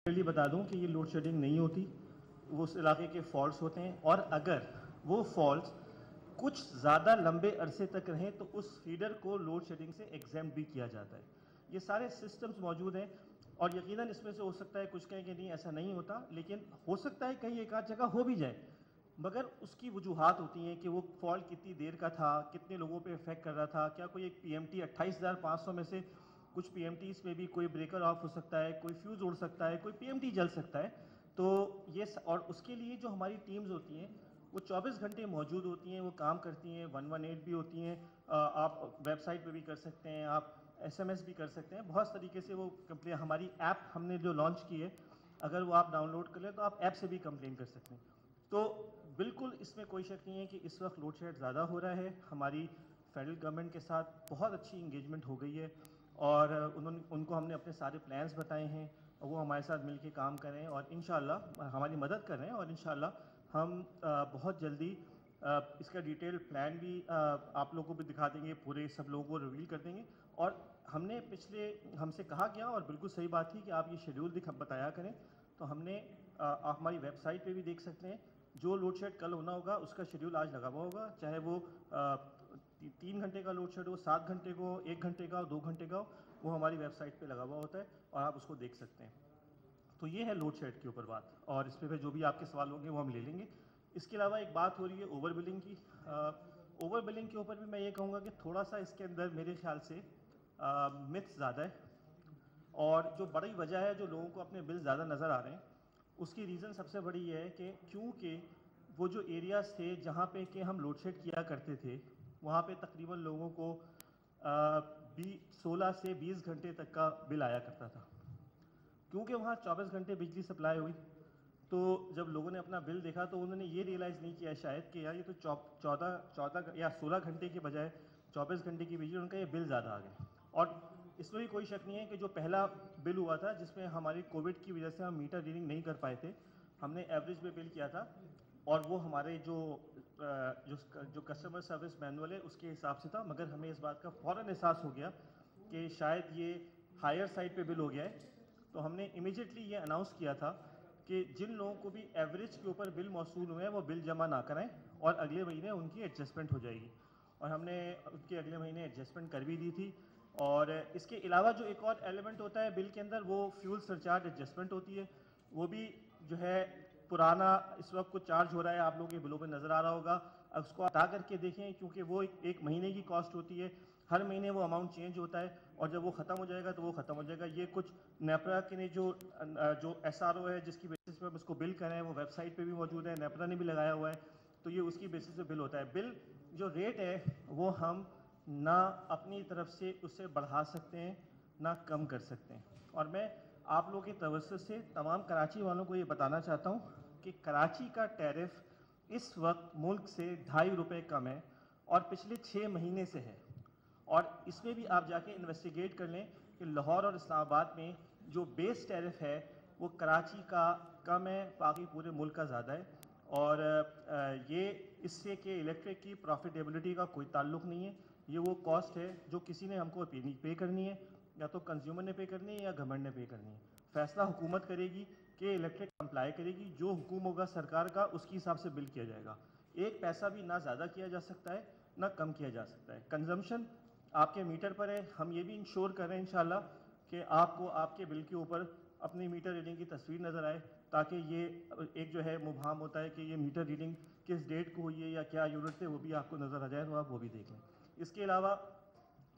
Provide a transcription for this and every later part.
Clearly बता दूं कि ये लोड शेडिंग नहीं होती, वो उस इलाके के फॉल्ट्स होते हैं, और अगर वो फॉल्ट्स कुछ ज़्यादा लंबे अरसे तक रहें तो उस फीडर को लोड शेडिंग से एग्जाम भी किया जाता है। ये सारे सिस्टम्स मौजूद हैं और यकीनन इसमें से हो सकता है कुछ कहें कि नहीं ऐसा नहीं होता, लेकिन हो सकता है कहीं एक आध जगह हो भी जाए, मगर उसकी वजूहात होती हैं कि वो फॉल्ट कितनी देर का था, कितने लोगों पे इफेक्ट कर रहा था, क्या कोई एक पीएमटी 28,500 में से कुछ पीएमटीज में भी कोई ब्रेकर ऑफ हो सकता है, कोई फ्यूज़ उड़ सकता है, कोई पीएमटी जल सकता है। तो और उसके लिए जो हमारी टीम्स होती हैं वो 24 घंटे मौजूद होती हैं, वो काम करती हैं, 118 भी होती हैं। आप वेबसाइट पे भी कर सकते हैं, आप एसएमएस भी कर सकते हैं, बहुत तरीके से वो कंप्लेन। हमारी ऐप हमने जो लॉन्च की है, अगर वो आप डाउनलोड कर लें तो आप ऐप से भी कंप्लेन कर सकते हैं। तो बिल्कुल इसमें कोई शक नहीं है कि इस वक्त लोड शेड ज़्यादा हो रहा है। हमारी फेडरल गवर्नमेंट के साथ बहुत अच्छी इंगेजमेंट हो गई है और उनको हमने अपने सारे प्लान्स बताए हैं और वो हमारे साथ मिलकर काम कर रहे हैं और इंशाल्लाह हमारी मदद कर रहे हैं, और इंशाल्लाह हम बहुत जल्दी इसका डिटेल प्लान भी आप लोगों को भी दिखा देंगे, पूरे सब लोगों को रिवील कर देंगे। और हमने हमसे कहा गया और बिल्कुल सही बात थी कि आप ये शेड्यूल बताया करें, तो हमने आप हमारी वेबसाइट पे भी देख सकते हैं, जो लोड शेड कल होना होगा उसका शेड्यूल आज लगा हुआ होगा, चाहे वो 3 घंटे का लोड शेड हो, 7 घंटे को, 1 घंटे का हो, 2 घंटे का हो, वो हमारी वेबसाइट पे लगा हुआ होता है और आप उसको देख सकते हैं। तो ये है लोड शेड के ऊपर बात, और इस पे जो भी आपके सवाल होंगे वो हम ले लेंगे। इसके अलावा एक बात हो रही है ओवर बिलिंग की। ओवर बिलिंग के ऊपर भी मैं ये कहूँगा कि थोड़ा सा इसके अंदर मेरे ख्याल से मिथ्स ज़्यादा है, और जो बड़ी वजह है जो लोगों को अपने बिल ज़्यादा नज़र आ रहे हैं, उसकी रीज़न सबसे बड़ी ये है कि क्योंकि वो जो एरियाज़ थे जहाँ पे कि हम लोड शेड किया करते थे, वहाँ पे तकरीबन लोगों को 16 से 20 घंटे तक का बिल आया करता था। क्योंकि वहाँ 24 घंटे बिजली सप्लाई हुई, तो जब लोगों ने अपना बिल देखा तो उन्होंने ये रियलाइज़ नहीं किया शायद कि यार ये तो 14 या 16 घंटे के बजाय 24 घंटे की बिजली, उनका ये बिल ज़्यादा आ गया। और इसमें भी कोई शक नहीं है कि जो पहला बिल हुआ था जिसमें हमारी कोविड की वजह से हम मीटर रीडिंग नहीं कर पाए थे, हमने एवरेज में बिल किया था, और वो हमारे जो कस्टमर सर्विस मैनुअल है उसके हिसाब से था, मगर हमें इस बात का फ़ौरन एहसास हो गया कि शायद ये हायर साइड पे बिल हो गया है। तो हमने इमीडिएटली ये अनाउंस किया था कि जिन लोगों को भी एवरेज के ऊपर बिल मौसूल हुए हैं वो बिल जमा ना कराएं, और अगले महीने उनकी एडजस्टमेंट हो जाएगी। और हमने उनके अगले महीने एडजस्टमेंट कर भी दी थी। और इसके अलावा जो एक और एलिमेंट होता है बिल के अंदर, वो फ्यूल सरचार्ज एडजस्टमेंट होती है। वो भी जो है पुराना इस वक्त कुछ चार्ज हो रहा है, आप लोगों के बिलों पे नज़र आ रहा होगा, अब उसको हटा करके देखें, क्योंकि वो एक महीने की कॉस्ट होती है, हर महीने वो अमाउंट चेंज होता है, और जब वो ख़त्म हो जाएगा तो वो ख़त्म हो जाएगा। ये कुछ नेपरा के ने जो एसआरओ है जिसकी बेसिस पे हम इसको बिल कर रहे हैं, वो वेबसाइट पे भी मौजूद है, नेपरा ने भी लगाया हुआ है, तो ये उसकी बेसिस पे बिल होता है। बिल जो रेट है वो हम ना अपनी तरफ से उससे बढ़ा सकते हैं ना कम कर सकते हैं। और मैं आप लोगों के तवज्जो से तमाम कराची वालों को ये बताना चाहता हूँ कि कराची का टैरिफ इस वक्त मुल्क से ₹2.5 कम है, और पिछले 6 महीने से है। और इसमें भी आप जाके इन्वेस्टिगेट कर लें कि लाहौर और इस्लामाबाद में जो बेस टैरिफ है वो कराची का कम है, बाकी पूरे मुल्क का ज़्यादा है। और ये इससे कि इलेक्ट्रिक की प्रॉफिटेबिलिटी का कोई ताल्लुक नहीं है, ये वो कॉस्ट है जो किसी ने हमको पे करनी है, या तो कंज्यूमर ने पे करनी है या गवर्नमेंट ने पे करनी है। फैसला हुकूमत करेगी कि इलेक्ट्रिक अप्लाई करेगी, जो हुकूम होगा सरकार का उसके हिसाब से बिल किया जाएगा। एक पैसा भी ना ज़्यादा किया जा सकता है ना कम किया जा सकता है। कंजम्पशन आपके मीटर पर है। हम ये भी इंश्योर कर रहे हैं इंशाल्लाह कि आपको आपके बिल के ऊपर अपनी मीटर रीडिंग की तस्वीर नज़र आए, ताकि ये एक जो है मुबहम होता है कि ये मीटर रीडिंग किस डेट को हुई है या क्या यूनिट थे, वो भी आपको नज़र आ जाए, तो आप वो भी देख लें। इसके अलावा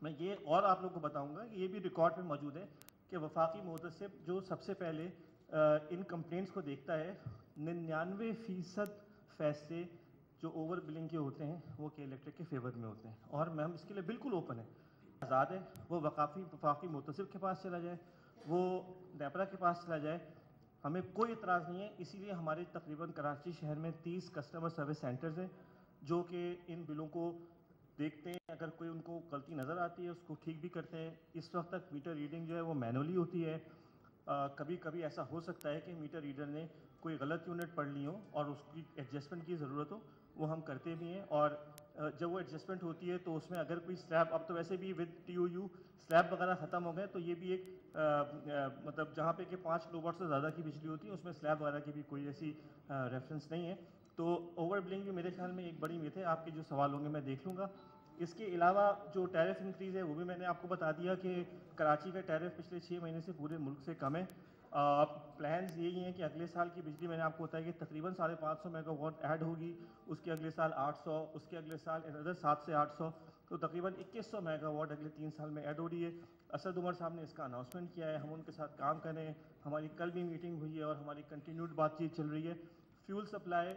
मैं ये और आप लोग को बताऊंगा कि ये भी रिकॉर्ड में मौजूद है कि वफाकी मुहतसिब जो सबसे पहले इन कंप्लेंट्स को देखता है, 99% फैसले जो ओवर बिलिंग के होते हैं वो के इलेक्ट्रिक के फेवर में होते हैं, और हम इसके लिए बिल्कुल ओपन है, आज़ाद है। वो वफाकी मुहतसिब के पास चला जाए, वो नेपरा के पास चला जाए, हमें कोई इतराज़ नहीं है। इसीलिए हमारे तकरीबन कराची शहर में 30 कस्टमर सर्विस सेंटर्स हैं जो कि इन बिलों को देखते हैं, अगर कोई उनको गलती नज़र आती है उसको ठीक भी करते हैं। इस वक्त तक मीटर रीडिंग जो है वो मैनुअली होती है। कभी कभी ऐसा हो सकता है कि मीटर रीडर ने कोई गलत यूनिट पढ़ ली हो और उसकी एडजस्टमेंट की ज़रूरत हो, वो हम करते भी हैं। और जब वो एडजस्टमेंट होती है तो उसमें अगर कोई स्लैब, अब तो वैसे भी विद TOU स्लैब वगैरह ख़त्म हो गए, तो ये भी एक मतलब जहाँ पे कि 5 किलोवाट से ज़्यादा की बिजली होती है उसमें स्लैब वगैरह की भी कोई ऐसी रेफरेंस नहीं है। तो ओवर बिलिंग भी मेरे ख्याल में एक बड़ी मिथ है। आपके जो सवाल होंगे मैं देख लूँगा। इसके अलावा जो टैरिफ इंक्रीज़ है वो भी मैंने आपको बता दिया कि कराची का टैरिफ पिछले 6 महीने से पूरे मुल्क से कम है। प्लान्स यही हैं कि अगले साल की बिजली मैंने आपको बताया कि तकरीबन 550 मेगावाट ऐड होगी, उसके अगले साल 800, उसके अगले साल अदर 7 से 800, तो तकरीबन 2100 मेगावाट अगले 3 साल में ऐड हो रही है। असद उमर साहब ने इसका अनाउंसमेंट किया है, हम उनके साथ काम कर रहे हैं। हमारी कल भी मीटिंग हुई है और हमारी कंटिन्यूड बातचीत चल रही है। फ्यूल सप्लाई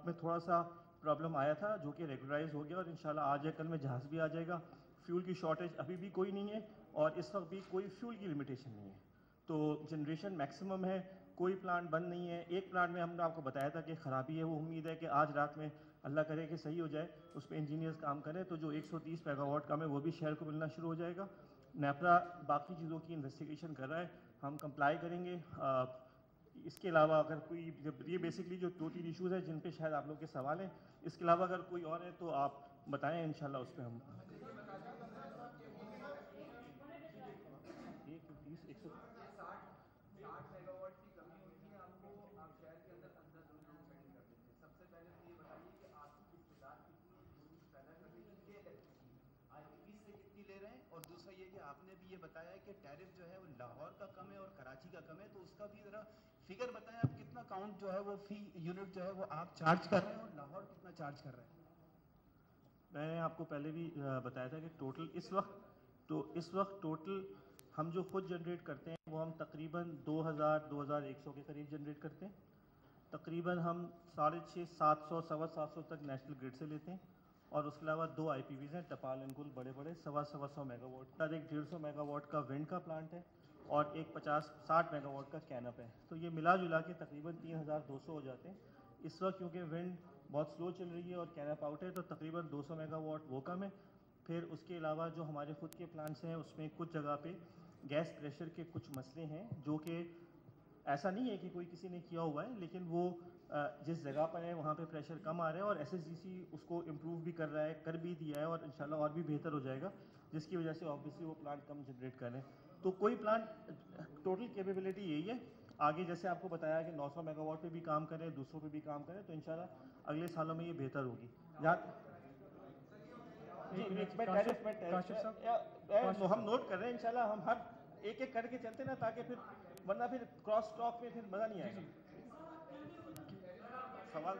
में थोड़ा सा प्रॉब्लम आया था जो कि रेगुलराइज हो गया और इंशाल्लाह आज या कल में जहाज़ भी आ जाएगा। फ्यूल की शॉर्टेज अभी भी कोई नहीं है और इस वक्त भी कोई फ्यूल की लिमिटेशन नहीं है। तो जनरेशन मैक्सिमम है, कोई प्लांट बंद नहीं है। एक प्लांट में हमने आपको बताया था कि ख़राबी है, वो उम्मीद है कि आज रात में अल्लाह करे कि सही हो जाए, उस पर इंजीनियर्स काम करें तो जो 130 मेगावाट कम है वो भी शहर को मिलना शुरू हो जाएगा। नेपरा बाकी चीज़ों की इन्वेस्टिगेशन कर रहा है, हम कंप्लाई करेंगे। इसके अलावा अगर कोई, जब ये बेसिकली जो 2-3 इशूज़ हैं जिन पे शायद आप लोग के सवाल हैं, इसके अलावा अगर कोई और है तो आप बताएं, इंशाल्लाह उस पर हम 60 मेगावाट की कमी होती है आपको, आप शहर के अंदर अंदर लोगों को सेटिंग कर देते हैं। सबसे पहले तो ये बताइए कि आपकी इस्तेदाद कितनी है यूनिट पैदा करने की, ये इलेक्ट्रिसिटी IPP से कितनी ले रहे हैं। और दूसरा ये कि आपने भी ये बताया कि टैरिफ जो है वो लाहौर का कम है और कराची का कम है, तो उसका भी ज़रा फिगर बताएं आप, कितना काउंट जो है वो फी यूनिट जो है वो आप चार्ज कर रहे हैं और लाहौर कितना चार्ज कर रहे हैं। मैंने आपको पहले भी बताया था कि टोटल इस वक्त टोटल हम जो खुद जनरेट करते हैं वो हम तकरीबन 2100 के करीब जनरेट करते हैं। तकरीबन हम 650, 700, 750 तक नेशनल ग्रिड से लेते हैं और उसके अलावा 2 IPVs हैं, टपाल एंड गुल, बड़े बड़े 100 मेगावाट का, एक 150 मेगावाट का विंड का प्लांट है और एक 50-60 मेगावाट का कैनअप है। तो ये मिला जुला के तकरीबन 3200 हो जाते हैं। इस वक्त क्योंकि विंड बहुत स्लो चल रही है और कैनअप आउट है तो तकरीबन 200 मेगावाट वो कम है। फिर उसके अलावा जो हमारे खुद के प्लांट्स हैं उसमें कुछ जगह पे गैस प्रेशर के कुछ मसले हैं जो कि ऐसा नहीं है कि कोई किसी ने किया हुआ है, लेकिन वो जिस जगह पर है वहाँ पे प्रेशर कम आ रहा है और SSGC उसको इम्प्रूव भी कर रहा है, कर भी दिया है और इंशाल्लाह और भी बेहतर हो जाएगा, जिसकी वजह से ऑब्वियसली वो प्लांट कम जनरेट कर रहे हैं। तो कोई प्लांट, टोटल कैपेबिलिटी यही है। आगे जैसे आपको बताया कि 900 मेगावाट पे भी काम करें, दूसरों पे भी काम करें, तो इंशाल्लाह अगले सालों में ये बेहतर होगी। जी, हम नोट कर रहे हैं, इंशाल्लाह हम हर एक एक करके चलते ना, ताकि फिर वरना फिर क्रॉस टॉक में फिर मज़ा नहीं आएगा। सवाल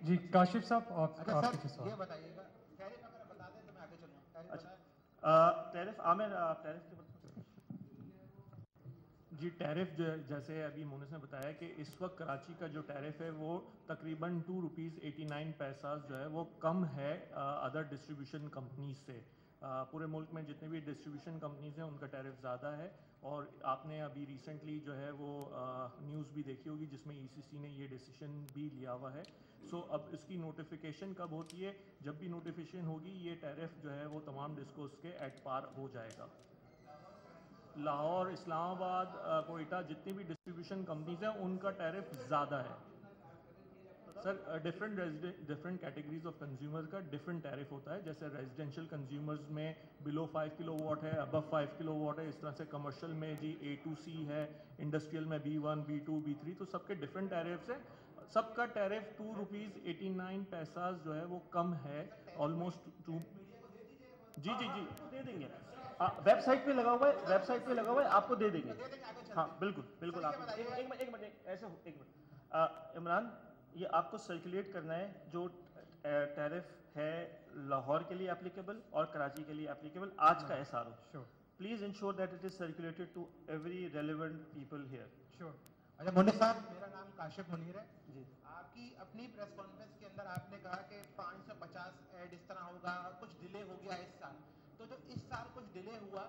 जी काशिफ साहब, अच्छा आपके सर, सवाल। ये बताइएगा टैरिफ अगर बता दें तो मैं आगे चलूँ। टैरिफ अच्छा, बताएं। टैरिफ आमिर, टैरिफ के बारे जी टैरिफ जो जैसे अभी मोनिस ने बताया कि इस वक्त कराची का जो टैरिफ है वो तकरीबन ₹2.89 जो है वो कम है अदर डिस्ट्रीब्यूशन कंपनीज से। पूरे मुल्क में जितने भी डिस्ट्रीब्यूशन कंपनीज हैं उनका टैरिफ ज़्यादा है और आपने अभी रिसेंटली जो है वो न्यूज़ भी देखी होगी जिसमें ECC ने ये डिसीजन भी लिया हुआ है। सो अब इसकी नोटिफिकेशन कब होती है, जब भी नोटिफिकेशन होगी ये टैरिफ जो है वो तमाम डिस्कोस के एट पार हो जाएगा। लाहौर, इस्लामाबाद, कोयटा जितनी भी डिस्ट्रीब्यूशन कंपनीज हैं उनका टैरिफ ज़्यादा है sir. Different categories of consumer का डिफरेंट टैरिफ होता है। जैसे रेजिडेंशियल कंज्यूमर्स में बिलो 5 किलोवाट है, अबव 5 किलोवाट है, इस तरह से कमर्शियल में जी A to C है, इंडस्ट्रियल में B1, B2, B3, तो सबके डिफरेंट टैरिफ्स हैं। सबका टैरिफ ₹2.89 जो है वो कम है, ऑलमोस्ट 2। जी जी जी दे देंगे, वेबसाइट पे लगा हुआ है, वेबसाइट पे लगा हुआ है, आपको दे देंगे। हाँ बिल्कुल बिल्कुल, आप एक मिनट ऐसे हो, एक मिनट इमरान, ये आपको सर्कुलेट करना है जो टैरिफ है लाहौर के लिए एप्लीकेबल और कराची के लिए एप्लीकेबल आज का SRO। Sure please ensure that it is circulated to every relevant people here. Sure. अच्छा मुनीर साहब, मेरा नाम काशिफ मुनीर है जी। आपकी अपनी प्रेस कॉन्फ्रेंस के अंदर आपने कहा कि 550 ऐड इस तरह होगा, कुछ डिले हो गया इस साल। तो जो इस साल कुछ डिले हुआ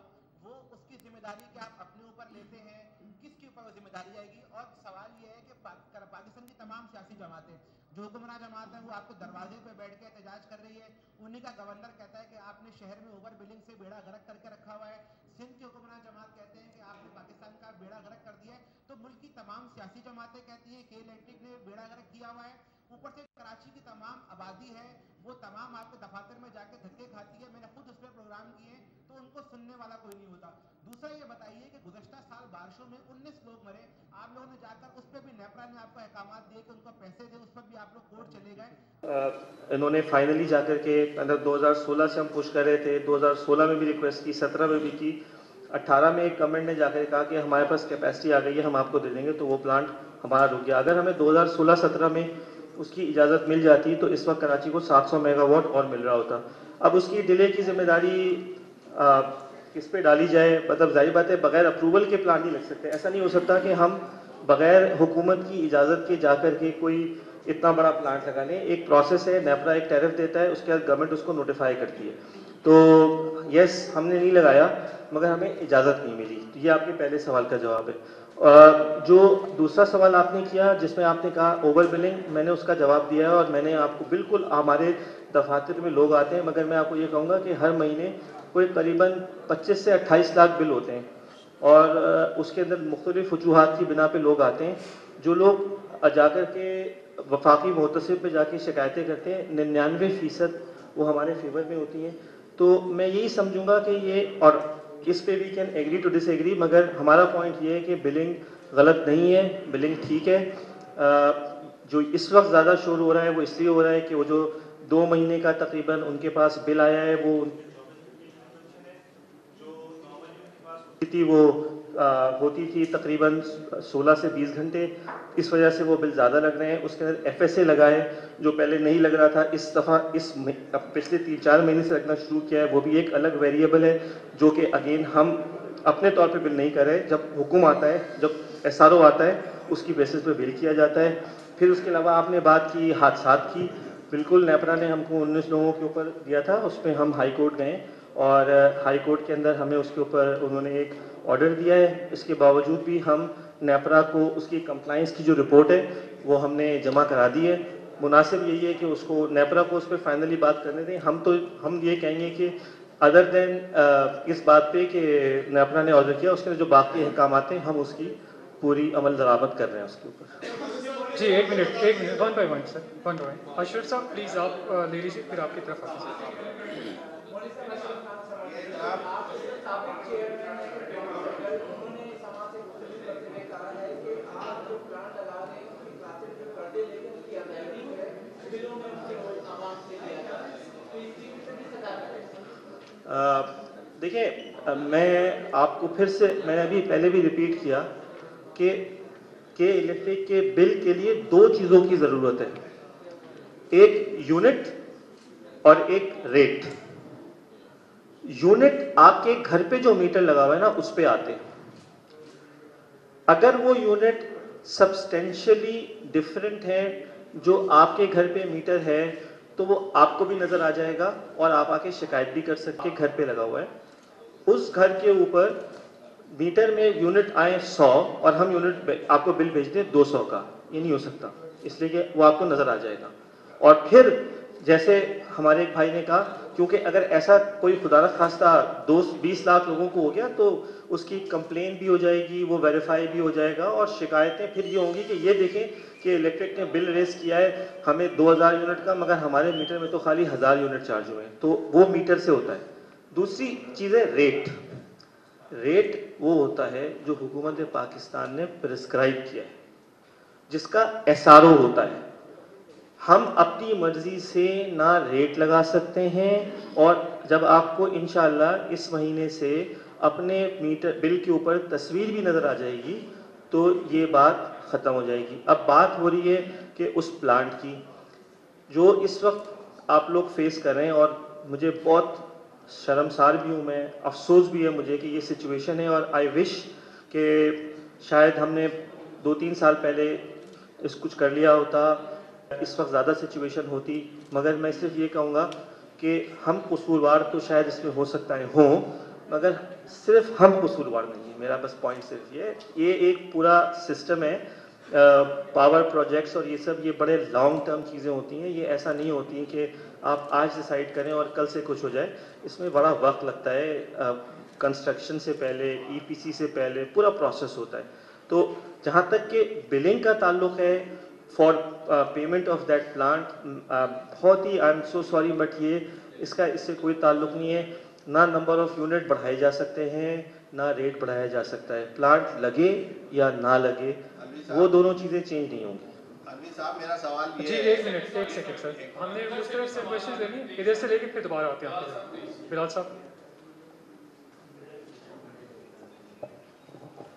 वो उसकी जिम्मेदारी क्या आप अपने ऊपर लेते हैं, किसके ऊपर वो जिम्मेदारी आएगी। और सवाल ये है कि पाकिस्तान की तमाम सियासी जमातें जो हुक्मरान जमात हैं वो आपको दरवाजे पे बैठ के एहतजाज कर रही है। उन्हीं का गवर्नर कहता है कि आपने शहर में ओवर बिलिंग से बेड़ा गर्क करके रखा हुआ है। सिंध के हुक्मरान जमात कहते हैं कि आपने पाकिस्तान का बेड़ा गर्क कर दिया है। तो मुल्क की तमाम सियासी जमातें कहती हैं कि इलेक्ट्रिक ने बेड़ा गर्क किया हुआ है। ऊपर से कराची की तमाम आबादी है वो तमाम आपके दफातर में जाके धक्के खाती है। मैंने खुद उस पर प्रोग्राम किए तो उनको सुनने वाला कोई नहीं होता। दूसरा ये बताइए कि गुज़श्ता साल बारिशों में 19 लोग मरे, आप लोगों ने जाकर उस पर भी नेपरा ने आपको अहकाम दिए कि उनको पैसे दे, उस पर भी आप लोग कोर्ट चले गए। इन्होंने फाइनली जाकर के अंदर 2016 से हम पुश कर रहे थे, 2016 में भी रिक्वेस्ट की, 17 में भी की, 18 में एक गवर्नमेंट ने जाकर कहा कि हमारे पास कैपेसिटी आ गई है, हम आपको दे देंगे, तो वो प्लांट हमारा रुक गया। अगर हमें 2016-17 में उसकी इजाज़त मिल जाती तो इस वक्त कराची को 700 मेगावाट और मिल रहा होता। अब उसकी डिले की जिम्मेदारी किस पे डाली जाए? मतलब जाहिर बात है बगैर अप्रूवल के प्लान नहीं लग सकते। ऐसा नहीं हो सकता कि हम बगैर हुकूमत की इजाज़त के जाकर के कोई इतना बड़ा प्लांट लगा लें। एक प्रोसेस है, नेपरा एक टैरिफ देता है, उसके बाद गवर्नमेंट उसको नोटिफाई करती है। तो यस, हमने नहीं लगाया मगर हमें इजाज़त नहीं मिली। तो ये आपके पहले सवाल का जवाब है। जो दूसरा सवाल आपने किया जिसमें आपने कहा ओवर बिलिंग, मैंने उसका जवाब दिया है और मैंने आपको बिल्कुल, हमारे दफातर में लोग आते हैं, मगर मैं आपको ये कहूँगा कि हर महीने कोई करीबन 25 से 28 लाख बिल होते हैं और उसके अंदर मुख्तलिफ वजूहात की बिना पे लोग आते हैं। जो लोग जाकर के वफाकी मुहतसिब पे जाके शिकायतें करते हैं, 99% वो हमारे फेवर में होती हैं। तो मैं यही समझूंगा कि ये, और इस पे we can agree to disagree, मगर हमारा पॉइंट ये है कि बिलिंग गलत नहीं है, बिलिंग ठीक है। जो इस वक्त ज़्यादा शोर हो रहा है वो इसलिए हो रहा है कि वो जो 2 महीने का तकरीबन उनके पास बिल आया है वो होती थी तकरीबन 16 से 20 घंटे, इस वजह से वो बिल ज़्यादा लग रहे हैं। उसके अंदर FSA लगा है जो पहले नहीं लग रहा था, इस दफ़ा पिछले 3-4 महीने से लगना शुरू किया है। वो भी एक अलग वेरिएबल है जो कि अगेन हम अपने तौर पे बिल नहीं कर रहे। जब हुक्म आता है, जब SRO आता है, उसकी बेसिस पे बिल किया जाता है। फिर उसके अलावा आपने बात की हादसात की, बिल्कुल नेपरा ने हमको 19 लोगों के ऊपर दिया था, उस पर हम हाई कोर्ट गए और हाई कोर्ट के अंदर हमें उसके ऊपर उन्होंने एक ऑर्डर दिया है। इसके बावजूद भी हम नेपरा को उसकी कंप्लाइंस की जो रिपोर्ट है वो हमने जमा करा दी है। मुनासिब यही है कि उसको नेपरा को उस पर फाइनली बात करने दें। हम ये कहेंगे कि अदर देन इस बात पे कि नेपरा ने ऑर्डर किया, उसके जो बाकी अहकाम आते हैं हम उसकी पूरी अमल दरामद कर रहे हैं उसके ऊपर। जी एक minute 1 by 1 sir, 1 by 1। Ashraf साहब प्लीज़ आप ले लीजिए, फिर आपकी तरफ आते हैं। देखिए, मैं आपको फिर से, मैंने अभी पहले भी रिपीट किया कि इलेक्ट्रिक के बिल के लिए 2 चीज़ों की ज़रूरत है, एक यूनिट और एक रेट। यूनिट आपके घर पे जो मीटर लगा हुआ है ना उस पे आते हैं। अगर वो यूनिट सब्सटेंशियली डिफरेंट है, जो आपके घर पे मीटर है, तो वो आपको भी नजर आ जाएगा और आप आके शिकायत भी कर सकते हैं। घर पे लगा हुआ है, उस घर के ऊपर मीटर में यूनिट आए 100 और हम यूनिट आपको बिल भेज दें 200 का, ये नहीं हो सकता, इसलिए कि वो आपको नजर आ जाएगा। और फिर जैसे हमारे एक भाई ने कहा, क्योंकि अगर ऐसा कोई खुदा न खास्ता 20 लाख लोगों को हो गया तो उसकी कंप्लेन भी हो जाएगी, वो वेरीफाई भी हो जाएगा और शिकायतें फिर ये होंगी कि ये देखें कि इलेक्ट्रिक ने बिल रेस किया है हमें 2000 यूनिट का, मगर हमारे मीटर में तो खाली 1000 यूनिट चार्ज हुए हैं। तो वो मीटर से होता है। दूसरी चीज़ है रेट। रेट वो होता है जो हुकूमत पाकिस्तान ने प्रिस्क्राइब किया है, जिसका SRO होता है। हम अपनी मर्जी से ना रेट लगा सकते हैं, और जब आपको इंशाअल्लाह इस महीने से अपने मीटर बिल के ऊपर तस्वीर भी नज़र आ जाएगी तो ये बात ख़त्म हो जाएगी। अब बात हो रही है कि उस प्लांट की जो इस वक्त आप लोग फेस कर रहे हैं, और मुझे बहुत शर्मसार भी हूँ मैं, अफसोस भी है मुझे कि ये सिचुएशन है, और आई विश कि शायद हमने 2-3 साल पहले इस कुछ कर लिया होता, इस वक्त ज़्यादा सिचुएशन होती। मगर मैं सिर्फ ये कहूँगा कि हम कसूरवार तो शायद इसमें हो सकता है हों, मगर सिर्फ हम कसूरवार नहीं है। मेरा बस पॉइंट सिर्फ ये एक पूरा सिस्टम है, पावर प्रोजेक्ट्स और ये सब, ये बड़े लॉन्ग टर्म चीज़ें होती हैं। ये ऐसा नहीं होती हैं कि आप आज डिसाइड करें और कल से कुछ हो जाए। इसमें बड़ा वक्त लगता है, कंस्ट्रक्शन से पहले, EPC से पहले पूरा प्रोसेस होता है। तो जहाँ तक कि बिलिंग का ताल्लुक है, for payment of that plant. बहुत ही I am so sorry but ये इसका इससे कोई ताल्लुक नहीं है। ना नंबर ऑफ यूनिट बढ़ाए जा सकते हैं, ना रेट बढ़ाया जा सकता है। प्लांट लगे या ना लगे वो दोनों चीज़ें चेंज नहीं होंगी। अलवी साहब मेरा सवाल ये जी एक मिनट, एक सेकंड सर, हमने उस तरफ से क्वेश्चन ले लिए, इधर से लेके फिर दोबारा आते हैं आपके तरफ। बिलाल साहब।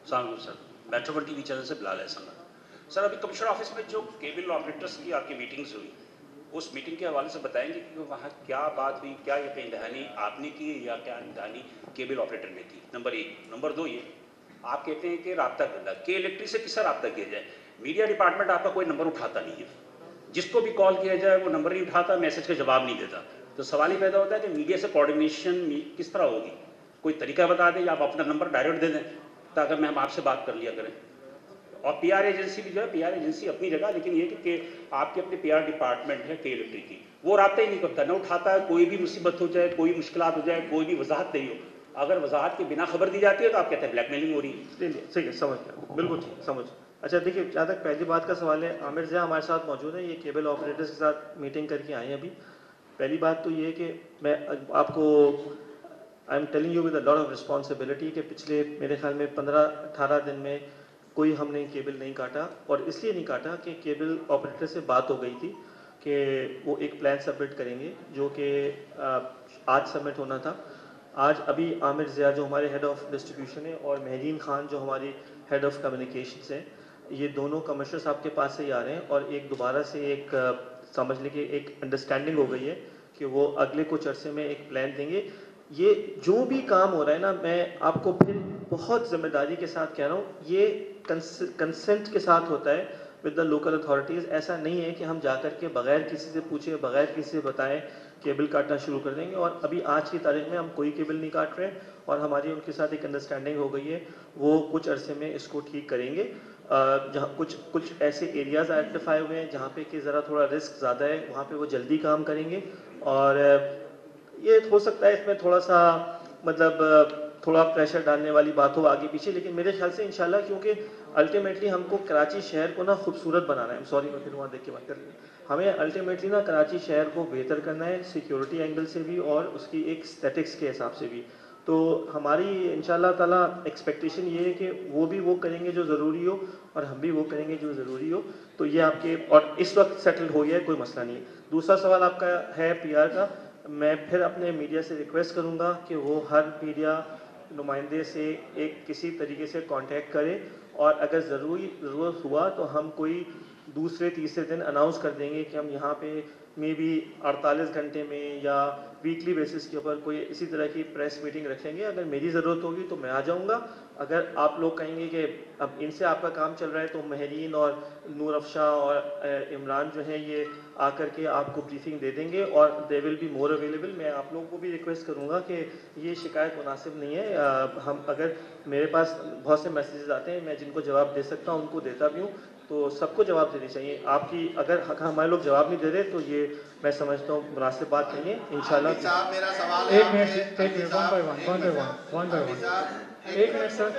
सर, मेट्रोपॉल टीवी चैनल से बिलाल है सर, अभी कमिश्नर ऑफिस में जो केबल ऑपरेटर्स की आपकी मीटिंग्स हुई, उस मीटिंग के हवाले से बताएंगे कि वहाँ क्या बात हुई, क्या ये कहीं दहानी आपने की या क्या दहानी केबल ऑपरेटर ने की? नंबर 1। नंबर 2 ये आप कहते हैं कि राब्ता करना के इलेक्ट्रिक से किससे राब्ता किया जाए? मीडिया डिपार्टमेंट आपका कोई नंबर उठाता नहीं है, जिसको भी कॉल किया जाए वो नंबर नहीं उठाता, मैसेज का जवाब नहीं देता। तो सवाल ही पैदा होता है कि मीडिया से कोऑर्डिनेशन किस तरह होगी? कोई तरीका बता दें या आप अपना नंबर डायरेक्ट दे दें ताकि हम आपसे बात कर लिया करें। और पीआर एजेंसी भी जो है, पीआर एजेंसी अपनी जगह, लेकिन ये कि आपके अपने पीआर डिपार्टमेंट है के इलेक्ट्रिक की, वो राब्ता ही नहीं करता, न उठाता है। कोई भी मुसीबत हो जाए, कोई मुश्किलात हो जाए, कोई भी वजाहत नहीं हो, अगर वजाहत के बिना खबर दी जाती है तो आप कहते हैं ब्लैकमेलिंग हो रही है। ठीक है, समझ गया, बिल्कुल ठीक, समझ। अच्छा देखिए, जहाँ तक पहली बात का सवाल है, आमिर ज़िया हमारे साथ मौजूद है, ये केबल ऑपरेटर्स के साथ मीटिंग करके आए हैं अभी। पहली बात तो ये है कि मैं आपको I am telling you with a lot of responsibility कि पिछले मेरे ख्याल में 15-18 दिन में कोई हमने केबल नहीं काटा, और इसलिए नहीं काटा कि केबल ऑपरेटर से बात हो गई थी कि वो एक प्लान सबमिट करेंगे जो कि आज सबमिट होना था। आज अभी आमिर ज़िया जो हमारे हेड ऑफ डिस्ट्रीब्यूशन है और महदीन खान जो हमारी हेड ऑफ कम्युनिकेशंस हैं, ये दोनों कमिश्नर साहब के पास से ही आ रहे हैं, और एक दोबारा से एक समझ लें कि एक अंडरस्टैंडिंग हो गई है कि वो अगले कुछ अरसे में एक प्लान देंगे। ये जो भी काम हो रहा है ना, मैं आपको फिर बहुत जिम्मेदारी के साथ कह रहा हूँ, ये कंसेंट के साथ होता है विद द लोकल अथॉरिटीज़। ऐसा नहीं है कि हम जाकर के बगैर किसी से पूछे, बगैर किसी से बताएं केबल काटना शुरू कर देंगे। और अभी आज की तारीख में हम कोई केबल नहीं काट रहे हैं, और हमारी उनके साथ एक अंडरस्टैंडिंग हो गई है, वो कुछ अरसे में इसको ठीक करेंगे। जहाँ कुछ ऐसे एरियाज़ आइडेंटिफाई हुए हैं जहाँ पे कि ज़रा थोड़ा रिस्क ज़्यादा है, वहाँ पे वो जल्दी काम करेंगे। और ये हो सकता है इसमें थोड़ा सा मतलब थोड़ा प्रेशर डालने वाली बात हो आगे पीछे, लेकिन मेरे ख्याल से इंशाल्लाह, क्योंकि अल्टीमेटली हमको कराची शहर को ना खूबसूरत बनाना है। सॉरी मैं फिर वहाँ देख के बात कर रही हूँ। हमें अल्टीमेटली ना कराची शहर को बेहतर करना है, सिक्योरिटी एंगल से भी और उसकी एक स्टैटिक्स के हिसाब से भी। तो हमारी इंशाल्लाह ताला एक्सपेक्टेशन ये है कि वो भी वो करेंगे जो ज़रूरी हो, और हम भी वो करेंगे जो ज़रूरी हो। तो ये आपके और इस वक्त सेटल हो गया है, कोई मसला नहीं है। दूसरा सवाल आपका है पीआर का। मैं फिर अपने मीडिया से रिक्वेस्ट करूँगा कि वो हर मीडिया नुमाइंदे से एक किसी तरीके से कांटेक्ट करें, और अगर ज़रूरत हुआ तो हम कोई दूसरे तीसरे दिन अनाउंस कर देंगे कि हम यहाँ पे मे बी 48 घंटे में या वीकली बेसिस के ऊपर कोई इसी तरह की प्रेस मीटिंग रखेंगे। अगर मेरी ज़रूरत होगी तो मैं आ जाऊँगा। अगर आप लोग कहेंगे कि अब इनसे आपका काम चल रहा है, तो महरीन और नूर अफशा और इमरान जो हैं ये आकर के आपको ब्रीफिंग दे देंगे, और they will be more available. मैं आप लोगों को भी रिक्वेस्ट करूँगा कि ये शिकायत मुनासिब नहीं है। हम अगर मेरे पास बहुत से मैसेजेस आते हैं, मैं जिनको जवाब दे सकता हूँ उनको देता भी हूँ, तो सबको जवाब देनी चाहिए। आपकी अगर हमारे लोग जवाब नहीं दे रहे तो ये मैं समझता हूँ मुनासिब बात नहीं है। इंशाल्लाह मेरा सवाल एक मिनट, वन बाय वन, एक मिनट सर,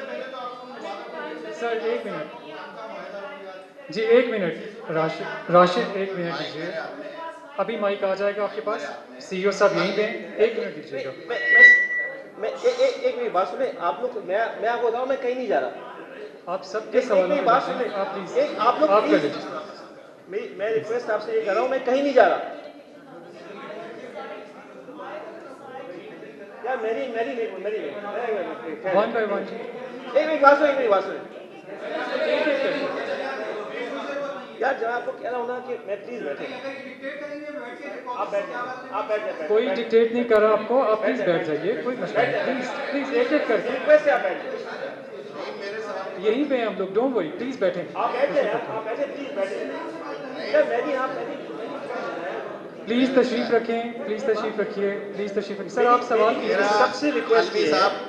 एक मिनट जी, एक मिनट राशिद, एक मिनट दीजिए। अभी माइक आ जाएगा आपके पास, सीईओ साहब यहीं पे हैं, एक मिनट दीजिएगा। मैं एक मिनट बात सुने आप लोग। मैं आपको बताऊँ, मैं कहीं नहीं जा रहा। आप सबके सवालों की बात सुने, आप प्लीज आप लोग आप कर लीजिए। मैं रिक्वेस्ट आपसे ये कर रहा हूँ, मैं कहीं नहीं जा रहा यार। मेरी वन बाय वन जी, एक मिनट बात सुने यार। जब आपको कह रहा हूँ ना कि मैं प्लीज बैठे, आप बैठ जाए। कोई डिक्टेट नहीं कर रहा आपको, आप प्लीज बैठ जाइए, कोई मसला नहीं, प्लीज एक करके रिक्वेस्ट है, आप बैठ जाइए। यहीं पे हम लोग, डोंट वरी, प्लीज बैठे। आप बैठे, प्लीज बैठे यार। प्लीज तशरीफ रखें, प्लीज तशरीफ रखिए सर। आप सवाल कीजिए। सबसे रिक्वेस्ट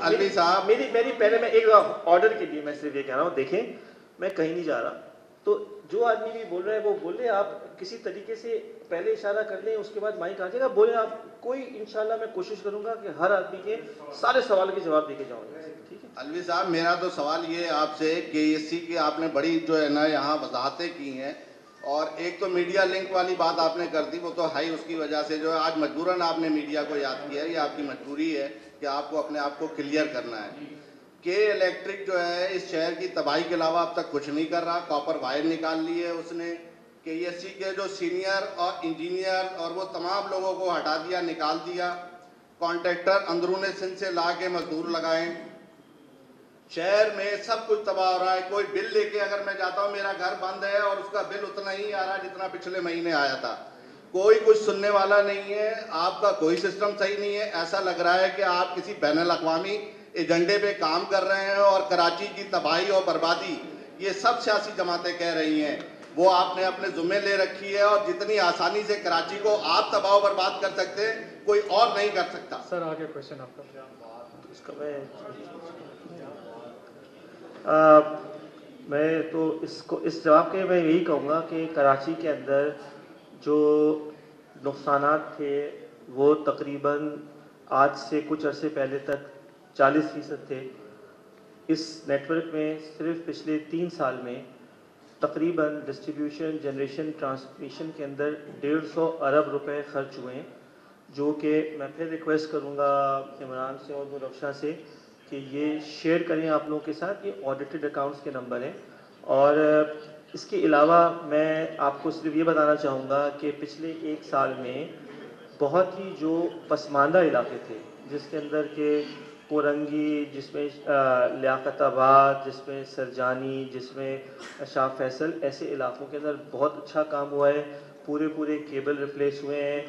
अलवी साहब मेरी पहले मैं एक ऑर्डर के लिए मैं सिर्फ ये कह रहा हूँ, देखें मैं कहीं नहीं जा रहा, तो जो आदमी भी बोल रहा है वो बोले। आप किसी तरीके से पहले इशारा कर लें, उसके बाद माइक आ जाएगा, बोले आप। कोई इंशाल्लाह मैं कोशिश करूंगा कि हर आदमी के सारे सवाल के जवाब देके जाऊंगा, ठीक है। अलवी साहब, मेरा तो सवाल ये है आपसे कि इसी की आपने बड़ी जो है ना यहाँ वजाहतें की हैं, और एक तो मीडिया लिंक वाली बात आपने कर दी, वो तो है उसकी वजह से जो है आज मजबूरन आपने मीडिया को याद किया है, ये आपकी मजबूरी है कि आपको अपने आप को क्लियर करना है। के इलेक्ट्रिक जो है इस शहर की तबाही के अलावा अब तक कुछ नहीं कर रहा। कॉपर वायर निकाल ली है उसने, KESC के जो सीनियर और इंजीनियर और वो तमाम लोगों को हटा दिया, निकाल दिया। कॉन्ट्रैक्टर अंदरूने सिंध से ला के मजदूर लगाए। शहर में सब कुछ तबाह हो रहा है। कोई बिल लेके अगर मैं जाता हूँ, मेरा घर बंद है और उसका बिल उतना ही आ रहा है जितना पिछले महीने आया था। कोई कुछ सुनने वाला नहीं है, आपका कोई सिस्टम सही नहीं है। ऐसा लग रहा है कि आप किसी बैनुल अक़वामी एजेंडे पे काम कर रहे हैं और कराची की तबाही और बर्बादी ये सब सियासी जमातें कह रही हैं, वो आपने अपने जुम्मे ले रखी है। और जितनी आसानी से कराची को आप तबाह बर्बाद कर सकते हैं, कोई और नहीं कर सकता। सर आगे क्वेश्चन आपका। मैं तो इस जवाब के मैं यही कहूँगा कि कराची के अंदर जो नुकसानात थे वो तकरीबन आज से कुछ अरसे पहले तक 40% थे। इस नेटवर्क में सिर्फ पिछले 3 साल में तकरीबन डिस्ट्रीब्यूशन, जनरेशन, ट्रांसमिशन के अंदर 150 अरब रुपए खर्च हुए हैं, जो कि मैं फिर रिक्वेस्ट करूँगा इमरान से और मुरफ्शा से कि ये शेयर करें आप लोगों के साथ। ये ऑडिटेड अकाउंट्स के नंबर हैं। और इसके अलावा मैं आपको सिर्फ ये बताना चाहूँगा कि पिछले 1 साल में बहुत ही जो पसमानदा इलाके थे, जिसके अंदर के कोरंगी, जिसमें लियाकताबाद, जिसमें सरजानी, जिसमें शाह फैसल, ऐसे इलाकों के अंदर बहुत अच्छा काम हुआ है। पूरे केबल रिप्लेस हुए हैं,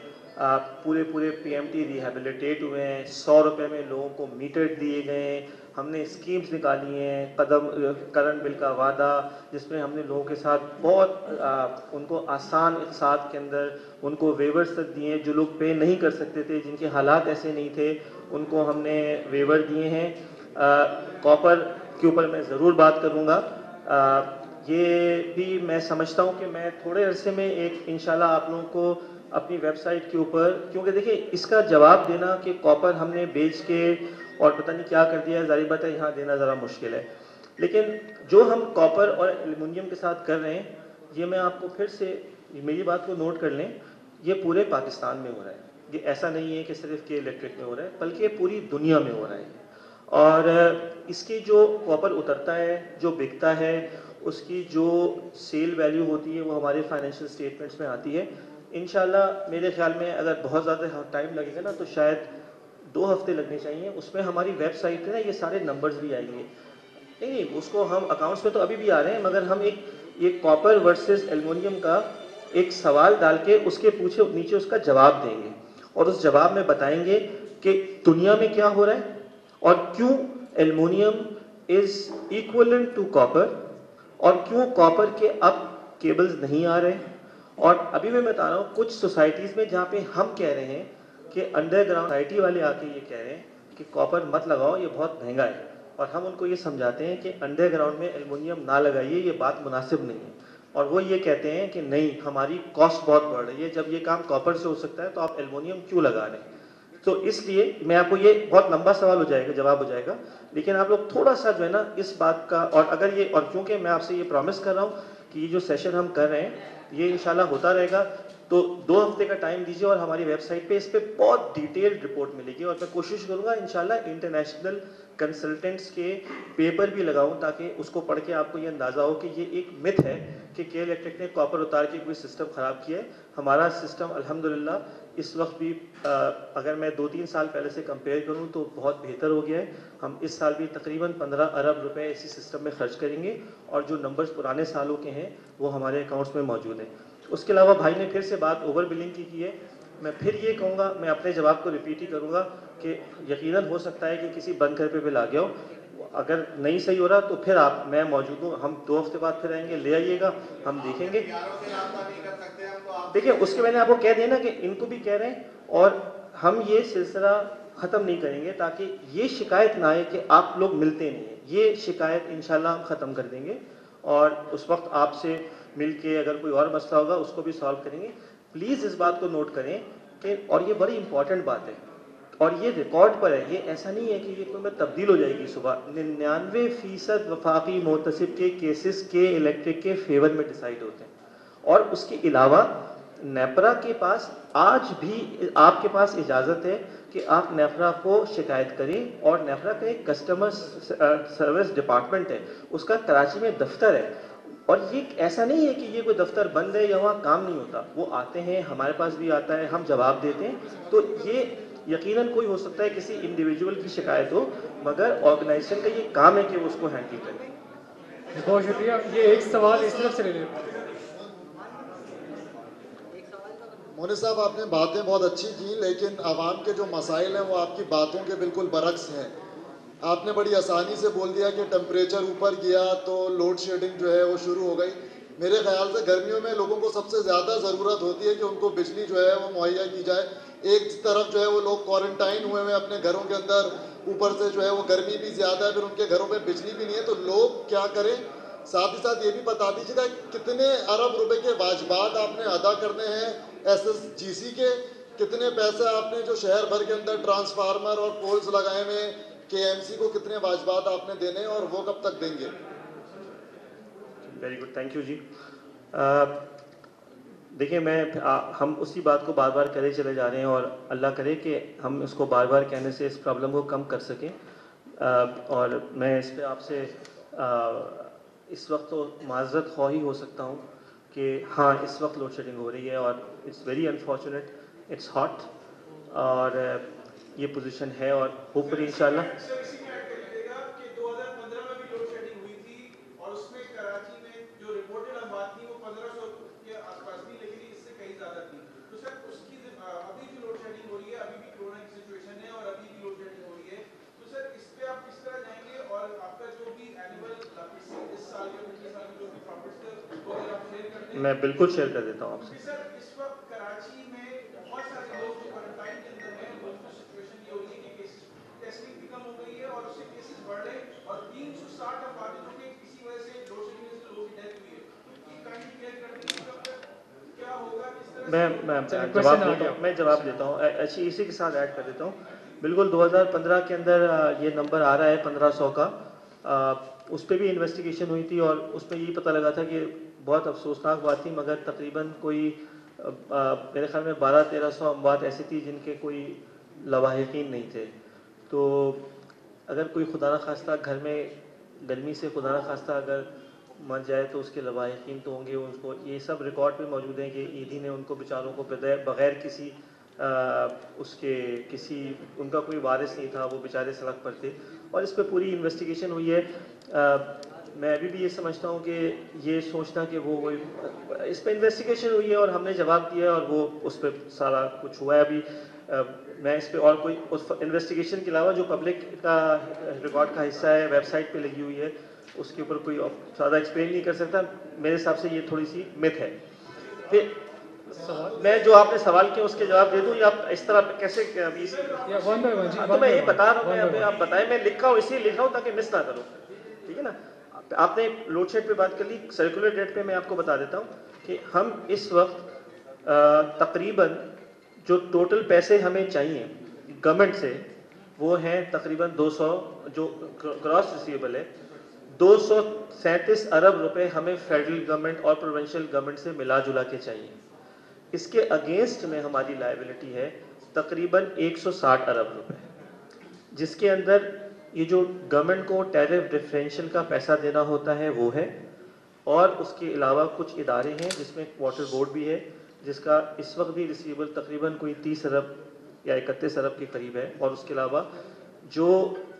पूरे PMT रिहेबिलिटेट हुए हैं, 100 रुपये में लोगों को मीटर दिए गए हैं। हमने स्कीम्स निकाली हैं, करंट बिल का वादा, जिसमें हमने लोगों के साथ बहुत उनको आसान इक़्तिसाद के अंदर उनको वेवर्स तक दिए। जो लोग पे नहीं कर सकते थे, जिनके हालात ऐसे नहीं थे, उनको हमने वेवर दिए हैं। कॉपर के ऊपर मैं ज़रूर बात करूँगा। ये भी मैं समझता हूँ कि मैं थोड़े अरसे में एक इंशाल्लाह आप लोगों को अपनी वेबसाइट के ऊपर, क्योंकि देखिए इसका जवाब देना कि कॉपर हमने बेच के और पता नहीं क्या कर दिया, ज़ाहिर बात है यहाँ देना ज़रा मुश्किल है। लेकिन जो हम कॉपर और एल्युमिनियम के साथ कर रहे हैं, ये मैं आपको फिर से मेरी बात को नोट कर लें, ये पूरे पाकिस्तान में हो रहा है। ये ऐसा नहीं है कि सिर्फ के इलेक्ट्रिक में हो रहा है, बल्कि पूरी दुनिया में हो रहा है। और इसकी जो कॉपर उतरता है, जो बिकता है, उसकी जो सेल वैल्यू होती है वो हमारे फाइनेंशियल स्टेटमेंट्स में आती है। इंशाल्लाह मेरे ख्याल में अगर बहुत ज़्यादा टाइम लगेगा ना तो शायद 2 हफ्ते लगने चाहिए। उसमें हमारी वेबसाइट पे ना ये सारे नंबर्स भी आएंगे। नहीं, उसको हम अकाउंट्स में तो अभी भी आ रहे हैं, मगर हम एक कॉपर वर्सेस एल्युमिनियम का एक सवाल डाल के उसके नीचे उसका जवाब देंगे और उस जवाब में बताएंगे कि दुनिया में क्या हो रहा है और क्यों aluminium is equivalent to copper और क्यों कॉपर के अब केबल्स नहीं आ रहे। और अभी मैं बता रहा हूँ कुछ सोसाइटीज़ में जहाँ पे हम कह रहे हैं कि अंडरग्राउंड सोसाइटी वाले आके ये कह रहे हैं कि कॉपर मत लगाओ, ये बहुत महंगा है, और हम उनको ये समझाते हैं कि अंडरग्राउंड में एल्युमिनियम ना लगाइए, ये बात मुनासिब नहीं है। और वो ये कहते हैं कि नहीं, हमारी कॉस्ट बहुत बढ़ रही है, जब ये काम कॉपर से हो सकता है तो आप एल्युमिनियम क्यों लगा रहे हैं। तो इसलिए मैं आपको, ये बहुत लंबा सवाल हो जाएगा, जवाब हो जाएगा, लेकिन आप लोग थोड़ा सा जो है ना इस बात का, और अगर ये, और क्योंकि मैं आपसे ये प्रॉमिस कर रहा हूँ कि ये जो सेशन हम कर रहे हैं ये इंशाल्लाह होता रहेगा, तो 2 हफ्ते का टाइम दीजिए और हमारी वेबसाइट पे इस पे बहुत डिटेल्ड रिपोर्ट मिलेगी। और मैं कोशिश करूँगा इंशाल्लाह इंटरनेशनल कंसल्टेंट्स के पेपर भी लगाऊं ताकि उसको पढ़ के आपको ये अंदाज़ा हो कि ये एक मिथ है कि के इलेक्ट्रिक ने कॉपर उतार के कोई सिस्टम ख़राब किया है। हमारा सिस्टम अल्हम्दुलिल्लाह इस वक्त भी अगर मैं 2-3 साल पहले से कंपेयर करूं तो बहुत बेहतर हो गया है। हम इस साल भी तकरीबन 15 अरब रुपए इसी सिस्टम में खर्च करेंगे और जो नंबर्स पुराने सालों के हैं वो हमारे अकाउंट्स में मौजूद हैं। उसके अलावा भाई ने फिर से बात ओवर बिलिंग की है। मैं फिर ये कहूँगा, मैं अपने जवाब को रिपीट ही करूँगा कि यकीनन हो सकता है कि किसी बंद घर पे बिल आ गया हो, अगर नहीं सही हो रहा तो फिर आप, मैं मौजूद हूँ, हम 2 हफ्ते बाद फिर आएंगे, ले आइएगा, हम देखेंगे। देखिए उसके मैंने आपको कह दिया ना कि इनको भी कह रहे हैं और हम ये सिलसिला ख़त्म नहीं करेंगे ताकि ये शिकायत ना आए कि आप लोग मिलते नहीं हैं। ये शिकायत इंशाल्लाह हम ख़त्म कर देंगे और उस वक्त आपसे मिल के अगर कोई और मसला होगा उसको भी सॉल्व करेंगे। प्लीज़ इस बात को नोट करें कि, और ये बड़ी इंपॉर्टेंट बात है और ये रिकॉर्ड पर है, ये ऐसा नहीं है कि ये कोई में तब्दील हो जाएगी सुबह। 99% वफाकी मोतसिब के केसेस के इलेक्ट्रिक के फेवर में डिसाइड होते हैं और उसके अलावा नेपरा के पास आज भी आपके पास इजाज़त है कि आप नेपरा को शिकायत करें, और नेपरा का एक कस्टमर सर्विस डिपार्टमेंट है, उसका कराची में दफ्तर है, और ये ऐसा नहीं है कि ये कोई दफ्तर बंद है या वहाँ काम नहीं होता, वो आते हैं, हमारे पास भी आता है, हम जवाब देते हैं। तो ये यकीनन कोई हो सकता है किसी इंडिविजुअल की शिकायत हो, मगर ऑर्गेनाइजेशन का ये काम है कि वो उसको हैंडल करें। बहुत शुक्रिया। ये एक सवाल इस तरफ से ले लें। मोनी साहब, आपने बातें बहुत अच्छी की, लेकिन आवाम के जो मसाइल हैं वो आपकी बातों के बिल्कुल बरक्स हैं। आपने बड़ी आसानी से बोल दिया कि टेम्परेचर ऊपर गया तो लोड शेडिंग जो है वो शुरू हो गई। मेरे ख्याल से गर्मियों में लोगों को सबसे ज़्यादा ज़रूरत होती है कि उनको बिजली जो है वो मुहैया की जाए। एक तरफ जो है वो लोग क्वारंटाइन हुए हैं अपने घरों के अंदर, ऊपर से जो है वो गर्मी भी ज़्यादा है, फिर उनके घरों में बिजली भी नहीं है, तो लोग क्या करें? साथ ही साथ ये भी बता दीजिएगा कितने अरब रुपए के वाजबात आपने अदा करने हैं SSGC के, कितने पैसे आपने जो शहर भर के अंदर ट्रांसफार्मर और पोल्स लगाए हुए KMC को कितने वाजबात आपने देने और वो कब तक देंगे? वेरी गुड, थैंक यू जी। देखिए हम उसी बात को बार बार करे चले जा रहे हैं, और अल्लाह करे कि हम इसको बार बार कहने से इस प्रॉब्लम को कम कर सकें। और मैं इस पर आपसे इस वक्त तो माजरत ख्वाह ही हो सकता हूँ कि हाँ, इस वक्त लोड शेडिंग हो रही है और it's very unfortunate, it's hot, और ये पोजीशन है, और होपफुली इंशाल्लाह मैं बिल्कुल शेयर कर देता हूँ आपसे। सर, इस वक्त कराची में बहुत सारे लोग जो क्वारंटाइन के अंदर हैं, उनकी सिचुएशन ये हो रही है कि टेस्टिंग भी कम हो गई है और उससे केसेस बढ़ रहे हैं, और 360 अफराद जो कि किसी वजह से लोड शेडिंग से लोगों की डेथ हुई है। तो ये काइंडली क्लियर कर दीजिए क्या होगा, किस तरह मैं जवाब देता हूँ। अच्छी इसी के साथ ऐड कर देता हूँ। बिल्कुल 2015 के अंदर ये नंबर आ रहा है 1500 का, उस पर भी इन्वेस्टिगेशन हुई थी, और उसमें यही पता लगा था कि बहुत अफसोसनाक बात थी, मगर तकरीबन कोई मेरे ख्याल में 1200-1300 अमवात ऐसी थी जिनके कोई लवाहिकीन नहीं थे। तो अगर कोई खुदा न खास्ता घर में गर्मी से खुदा न खास्ता अगर मर जाए तो उसके लवाहिकीन तो होंगे, उसको ये सब रिकॉर्ड पे मौजूद हैं कि ईदी ने उनको बेचारों को बग़ैर किसी उनका कोई वारिस नहीं था, वो बेचारे सड़क पर थे, और इस पर पूरी इन्वेस्टिगेशन हुई है। मैं अभी भी ये समझता हूँ कि ये सोचना कि वो इस पर इन्वेस्टिगेशन हुई है और हमने जवाब दिया है और वो उस पर सारा कुछ हुआ है। अभी मैं इस पर और कोई उस इन्वेस्टिगेशन के अलावा जो पब्लिक का रिकॉर्ड का हिस्सा है, वेबसाइट पे लगी हुई है, उसके ऊपर कोई ज़्यादा एक्सप्लेन नहीं कर सकता। मेरे हिसाब से ये थोड़ी सी मिथ है। फिर मैं जो आपने सवाल किया उसके जवाब दे दूँ, या आप इस तरह कैसे अभी तो मैं ये बता रहा हूँ, आप बताएं। मैं लिखा हूँ, इसलिए लिखा हूँ ताकि मिस ना करूँ, ठीक है ना। आपने लोड शेड पे बात कर ली, सर्कुलर डेट पे मैं आपको बता देता हूँ कि हम इस वक्त तकरीबन जो टोटल पैसे हमें चाहिए गवर्नमेंट से वो हैं तकरीबन 200, जो ग्रॉस रिसीवेबल है 237 अरब रुपए हमें फेडरल गवर्नमेंट और प्रोविंशियल गवर्नमेंट से मिला जुला के चाहिए। इसके अगेंस्ट में हमारी लायबिलिटी है तकरीबन 160 अरब रुपए, जिसके अंदर ये जो गवर्नमेंट को टैरिफ डिफरेंशियल का पैसा देना होता है वो है, और उसके अलावा कुछ इदारे हैं जिसमें वाटर बोर्ड भी है, जिसका इस वक्त भी रिसीवेबल तकरीबन कोई 30 अरब या 31 अरब के करीब है, और उसके अलावा जो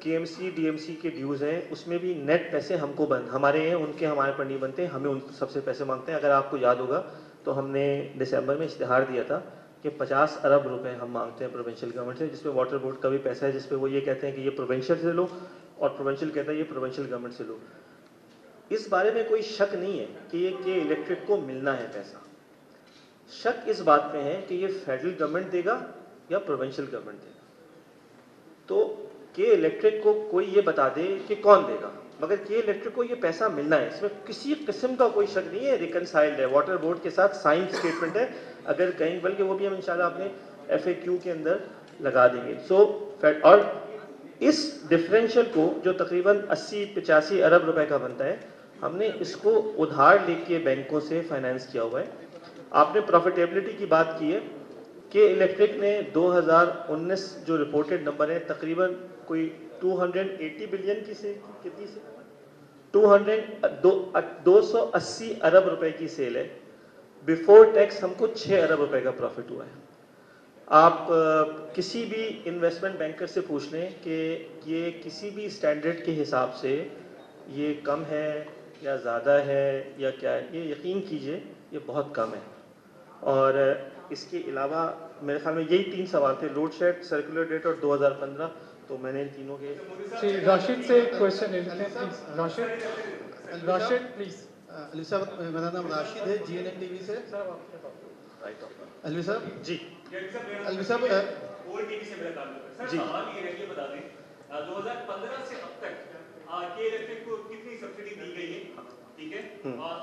KMC DMC के ड्यूज़ हैं उसमें भी नेट पैसे हमको हमारे हैं, उनके हमारे पर नहीं बनते, हमें उन सबसे पैसे मांगते हैं। अगर आपको याद होगा तो हमने दिसंबर में इश्तिहार दिया था कि 50 अरब रुपए हम मांगते हैं प्रोविंशियल गवर्नमेंट से, जिसमें वाटर बोर्ड का भी पैसा है, जिसपे वो ये कहते हैं कि ये प्रोविंशियल से लो, और प्रोविंशियल कहता है ये प्रोविंशियल गवर्नमेंट से लो। इस बारे में कोई शक नहीं है कि ये के इलेक्ट्रिक को मिलना है पैसा। शक इस बात में है कि ये फेडरल गवर्नमेंट देगा या प्रोविंशियल गवर्नमेंट देगा। तो के इलेक्ट्रिक को कोई ये बता दे कि कौन देगा, मगर के इलेक्ट्रिक को ये पैसा मिलना है, इसमें किसी किस्म का कोई शक नहीं है। रिकनसाइल्ड है, वाटर बोर्ड के साथ साइन स्टेटमेंट है, अगर कहीं, बल्कि वो भी हम इंशाल्लाह अपने FAQ के अंदर लगा देंगे। और इस डिफरेंशियल को जो तकरीबन 80-85 अरब रुपए का बनता है, हमने इसको उधार लेके बैंकों से फाइनेंस किया हुआ है। आपने प्रॉफिटेबिलिटी की बात की है कि इलेक्ट्रिक ने 2019 जो रिपोर्टेड नंबर है तकरीबन कोई 280 बिलियन की से कितनी से 280 अरब रुपए की सेल है। बिफोर टैक्स हमको 6 अरब रुपए का प्रॉफिट हुआ है। आप किसी भी इन्वेस्टमेंट बैंकर से पूछ लें कि ये किसी भी स्टैंडर्ड के हिसाब से ये कम है या ज़्यादा है या क्या है, ये यकीन कीजिए ये बहुत कम है। और इसके अलावा मेरे ख्याल में यही 3 सवाल थे, लोड शेड, सर्कुलर डेट और 2015। तो मैंने इन तीनों के जी राशिद से क्वेश्चन ले लेते हैं प्लीज। राशिद प्लीज। अली साहब, मेरा नाम राशिद है, GNM टीवी से। अलवी साहब जी, अलवी साहब और टीवी से मेरा ताल्लुक है सर। सवाल ये है कि बता दें 2015 से अब तक के इलेक्ट्रिक को कितनी सब्सिडी दी गई है, ठीक है, और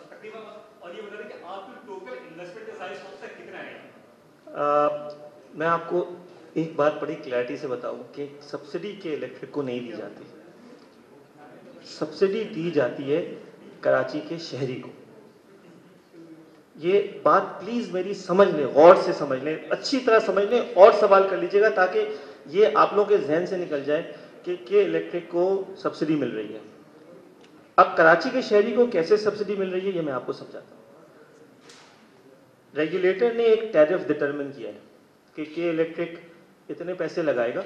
तकरीबन, और ये बता दें कि आपकी टोटल इन्वेस्टमेंट का साइज अब तक कितना है? मैं आपको एक बात बड़ी क्लैरिटी से बताऊं कि सब्सिडी के इलेक्ट्रिक को नहीं दी जाती, सब्सिडी दी जाती है कराची के शहरी को। ये बात प्लीज मेरी समझ लें, गौर से समझ लें, अच्छी तरह समझ लें और सवाल कर लीजिएगा ताकि ये आप लोगों के जहन से निकल जाए कि इलेक्ट्रिक को सब्सिडी मिल रही है। अब कराची के शहरी को कैसे सब्सिडी मिल रही है ये मैं आपको समझाता हूँ। रेगुलेटर ने एक टैरिफ डिटरमिन किया है कि के इलेक्ट्रिक इतने पैसे लगाएगा,